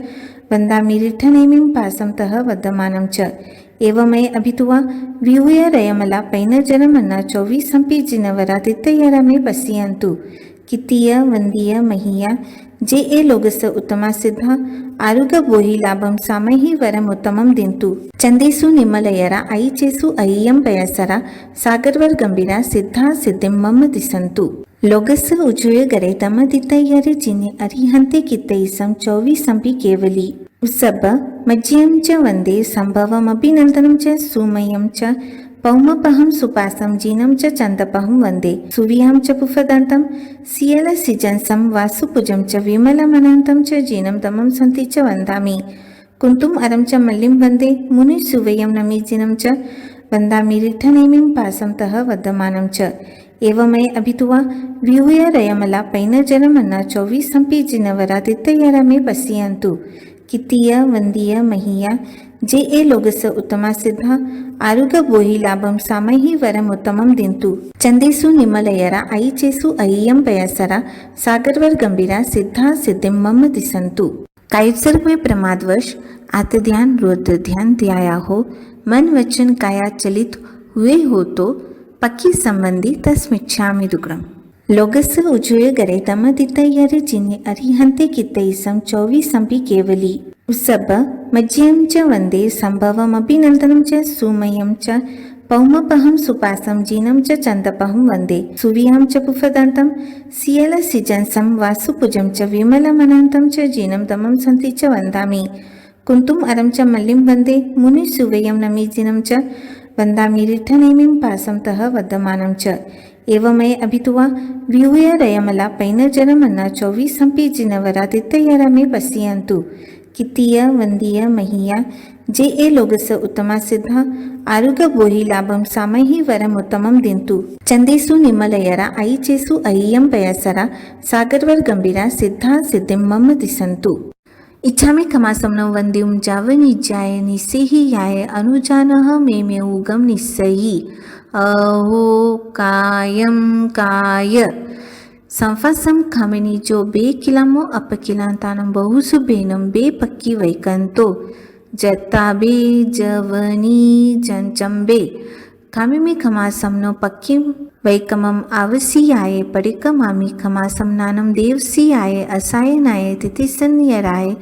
वन्दामि रिठनेमिं पासं तः वदमानं च एवमय अभितुवा विहूय रयमला पैनजनमन्ना चौवीसंपि जिनवरादित्ययरमे पश्यन्तु कितीय वंदीय महीया जे ए लोगस उत्तमा सिद्धा आरुग बोहि लाभम सामहि वरम उत्तमम दिंतु चंदेसु निमलयरा ऐचेसु अय्यम पयसरा सागरवर गंभीरा सिद्धा सिद्धिम मम दिसंतु लोगस उजुय गरे तम दितयरे जिने अरिहंते कितैसम 24 केवली उत्सव मज्यं च वंदे संभवम अभिनंदनं च सुमयं च पौमपहं सुपासं जीनं च चन्दपहं वन्दे सुविहं च पुफदन्तं सियलसिजंसं वासुपुजं च विमलमनन्तं च जीनं दमं सन्ति च वन्दामि कुन्तुम् अरं च मल्लिं वन्दे मुनिसुवयं नमीजिनं च वन्दामि रिठनेमिं पासं तः वदमानं च एवमय अभितुवा विहूय रयमला पैनजनमन्ना चौवीसंपि जिनवरादित्ययरमे पश्यन्तु कितीय वंदीय महीया जे ए लोगस उत्तमा सिद्धा आरुग बोहि लाभम सामहि वरम उत्तमम दिंतु चंदेसु निमलयरा ऐचेसु अय्यम पयसरा सागरवर गंभीरा सिद्धा सिद्धिम मम दिसंतु कायुत्सर्ग में प्रमादवश आत्मध्यान रुद्र ध्यान ध्याया हो मन वचन काया चलित हुए हो तो पक्की संबंधी तस्मिच्छामि दुग्रम लोगस उजुय गरे तमदितयरे जिने अरिहंते कितैसम 24 केवली उत्सव मज्यं च वन्दे सम्भवम अभिनन्दनं च सुमयं च पौमपहं सुपासं जीनं च चन्दपहं वन्दे सुविहं च पुफदन्तं सियलसिजंसं वासुपुजं च विमलमनन्तं च जीनं दमं सन्ति च वन्दामि कुन्तुम् अरं च मल्लिं वन्दे मुनिसुवयं नमीजिनं च वन्दामि रिठनेमिं पासं तः वदमानं च एवमय अभितुवा विहूय रयमला पैनजनमन्ना चौवीसंपि जिनवरादित्ययरमे पश्यन्तु कितीय वंदीय महीया जे ए लोगस उत्तमा सिद्धा आरुग बोहि लाभम सामहि वरम उत्तमम दिंतु चंदेसु निमलयरा ऐचेसु अय्यम पयसरा सागरवर गंभीरा सिद्धा सिद्धिम मम दिसंतु इच्छामि खमासमनं वंद्युम जावनिज्याय निस्सेहि याय अनुजानः मे उगम निस्सहि अहो कायम काय संफसम खामिनी जो बे किलामो अपकिलांतानं बहुसुबेनं बे पक्की वैकंतो जत्ता बे जवनी जंचंबे खामिमी खमासमनो पक्की वैकमम आवसियाये पडिकमामी खमासमनानं देवसियाये असायनाये तिथिसन्यराय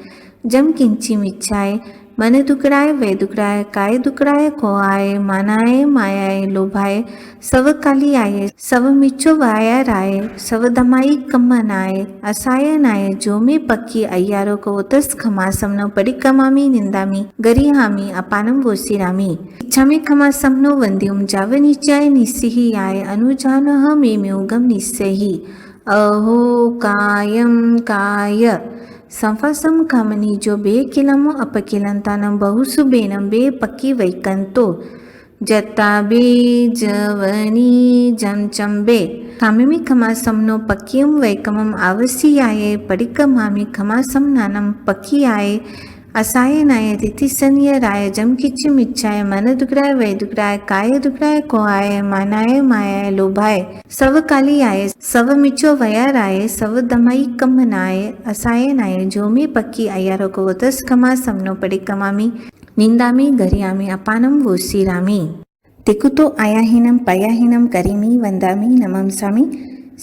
जम किंची मिच्छाय मन दुकड़ाय वे दुकड़ाय काय दुकड़ाय को आए मानाए मायाए लोभाए सव काली आये सव मिच्छो वाया राय सव दमाई कम्मनाए असाय नाये जो में पक्की अय्यारो को उतस खमासमनो पडिकमामी निंदामी गरिहामी अपानम वोसिरामी इच्छामी खमासमनो वंद्युम जावनिचाय निस्सिहि आय अनुजानः मे उगम निस्सहि अहो कायम काय संफसम खामनी जो बे किलमो अपकिलंतानं बहुसुबेनं बे पक्की वैकंतो जत्ता बे जवनी जमचंबे खामिमी खमासमनो पक्कीम वैकमम आवसियाये पडिकमामी खमासमनानं पक्कियाये असायनाय तिथिसन्य राय जम किच्ची मिच्छाय मन दुकराय वै दुकराय काय दुकराय को आय मानाय मायाय लोभाय सव काली आय सव मिच्छो वया राय सव दमाई कम्मनाय असायनाय जो में पक्की अय्यारो को वतस खमासमनो पडिकमामी निंदामी गरियामी अपानम वोसिरामी तिकुतो आयाहीनं पयाहीनं करिमी वंदामी नमंसामी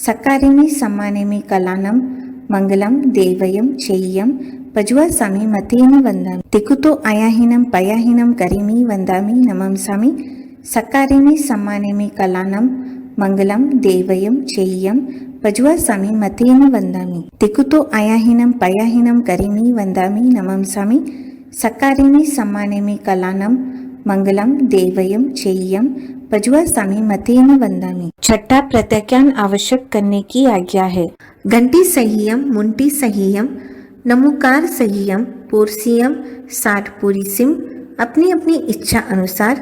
सकारिमी सम्मानेमी कलानं मंगलम देवयं चेय्यं पज्वासामी मतेन वंदामि तिकुतो आयाहीनं पयाहीनं करिमी वंदामि नमंसामि सकारिमी सम्मानेमी कलानं मंगलम देवयं चेय्यं पज्वासामी मतेन वंदामि तिकुतो आयाहीनं पयाहीनं करिमी वंदामि नमंसामि सकारिमी सम्मानेमी कलानं मंगलम देवयं चेय्यं पज्वासामी मतेन वंदामि छठा प्रत्याख्यान आवश्यक करने की आज्ञा है। घंटी सहीयम मुंटी सहीयम नमुकार सहीयम पोरसियम साठ पूरीसिम अपनी अपनी इच्छा अनुसार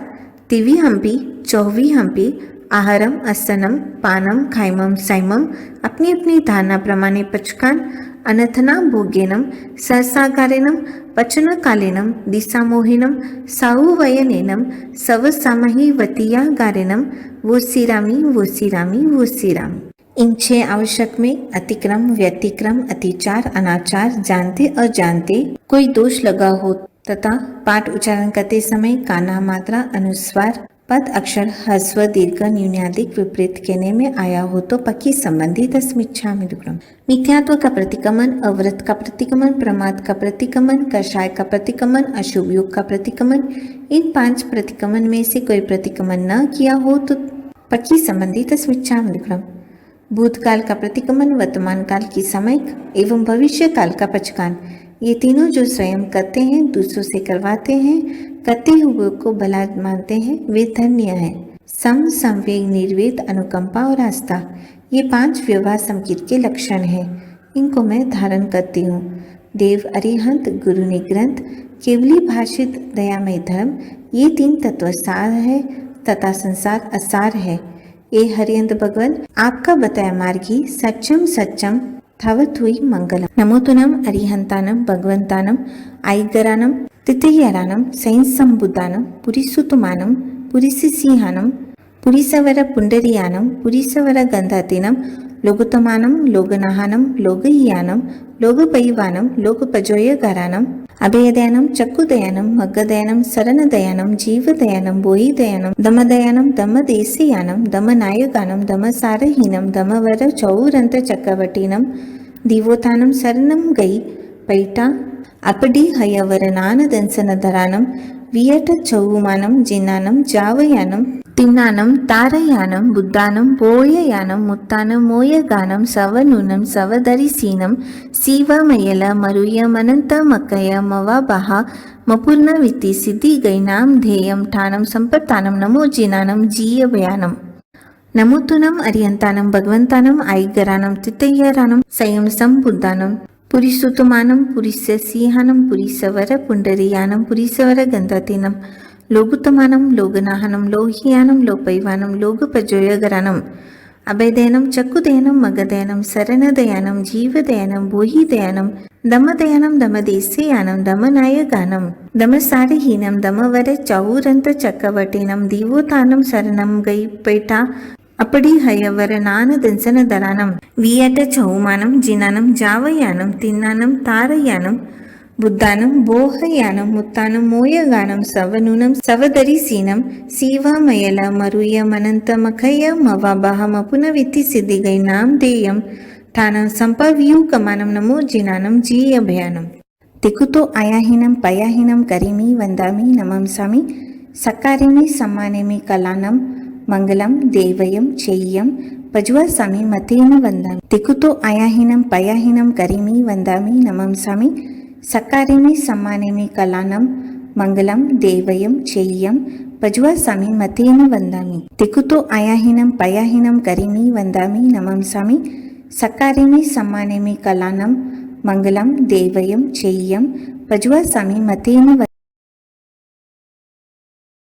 तिवी हम्पी चौवी हम्पी आहारम असनम पानम खायमम सायमम अपनी अपनी धारणा प्रमाणे पचकान अनथना भोग्यनम सहसागारेनम पचनकालेनम दिशामोहिनम साहुवयनेनम सवसामहि वतीयागारेनम वोसिरामी वोसिरामी वोसिरामी। इन 6 आवश्यक में अतिक्रम, व्यतिक्रम, अतिचार, अनाचार, जानते अजानते कोई दोष लगा हो तथा पाठ उच्चारण करते समय काना, मात्रा, अनुस्वार, पद, अक्षर, ह्रस्व, दीर्घ, न्यूनाधिक विपरीत कहने में आया हो तो पक्की संबंधी तस्मिच्छामि दुक्कड़म। मिथ्यात्व का प्रतिक्रमण, अव्रत का प्रतिक्रमण, प्रमाद का प्रतिक्रमण, कषाय का प्रतिक्रमण, अशुभ योग का प्रतिक्रमण, इन 5 प्रतिक्रमण में से कोई प्रतिक्रमण न किया हो तो पक्की संबंधी तस्मिच्छामि दुक्कड़म। भूतकाल का प्रतिक्रमण, वर्तमान काल की सामयिक एवं भविष्य काल का पचकान, ये तीनों जो स्वयं करते हैं, दूसरों से करवाते हैं, करते हुए को भला मानते हैं, वे धन्य हैं। सम, संवेग, निर्वेद, अनुकंपा और आस्था, ये 5 व्यवहार संकेत के लक्षण हैं। इनको मैं धारण करती हूँ। देव अरिहंत, गुरु ने ग्रंथ, केवली भाषित दयामय धर्म, ये 3 तत्व सार है तथा संसार असार है। ये हरियंत भगवान आपका बताया मार्ग ही सच्चम सच्चम थावत हुई मंगलम। नमोतुनम अरिहंतानम भगवंतानम आईगरानम तितयरानम सैंसंबुद्धानम पुरीसुतमानम पुरीसिंहानम पुरीसवर पुंडरीयानम पुरीसवर गंधातीनम लोगोत्तमानम लोगनाहानम लोगयानम लोगपैवानम लोगपजोयगारानम अभयदयानम चक्षुदयानम मग्गदयानम शरणदयानम जीवदयानम बोहिदयानम दमदयानम दमदेशयानम दमनायगानम दमसारहीनम दमवर चौरंत चक्रवटीनम दिवोतानम शरणम गई पैटा अपडी हयवरनान दंसनधरानम वियट चौमानम जिनानम जावयानम तिन्नानम तारयानम बुद्धानम बोययानम मुत्तानम मोयगानम सवनूनम सवदरिसीनम सीवमयल मरुय मनंत मकय मवाबह मपूर्ण विति सिद्धि गैनाम ध्येयम ठानम संपत्तानम नमो जिनानम जीयभयानम। नमोतुनम अरिहंतानम भगवंतानम आईगरानम तितयरानम संयम संबुद्धानम पुरीसुतमानम पुरीसिंहानम पुरीसवर पुंडरीयानम पुरीसवर गंधातीनम लोगुत्तमानम लोगनाहनम लोहियानम लोपैवानम लोगपजोयगरानम अभयदयानम चक्षुदयानम मगदयानम शरणदयानम जीवदयानम बोहिदयानम दमदयानम दमदेशयानम दमनायगानम दमसारहीनम दमवर चौरंत चक्रवटीनम दिवोतानम शरणम गई पेटा अपडी हयवर नान दंसनधरानम वियट चौमानम जिनानम जावयानम तिन्नानम तारयानम बुद्धानम बोहयानम मुत्तानम मोयगानम सवनूनम सवदरिसीनम सीवामयल मरुय मनंत मखय मवाबह मपुनविति सिद्धिगै नाम देयम ठानम संपव्यूकमानम नमो जिनानम जीयभयानम। दिकुतो आयाहीनम पयाहीनम करिमी वंदामी नमंसामि सकारिमी सम्मानिमी कलानम मंगलम देवयम चेय्यम पज्वासामि मतेन वंदामि। दिकुतो आयाहीनम पयाहीनम करिमी वंदामी नमंसामि सकारिमी सम्मानिमी कलानम मंगलम देवयम चेय्यम पज्वासामि मतेन वंदामि। दिकुतो आयाहीनम पयाहीनम करिमी वंदामि नमंसामि सकारिमी सम्मानिमी कलानम मंगलम देवयम चेय्यम पज्वासामि मतेन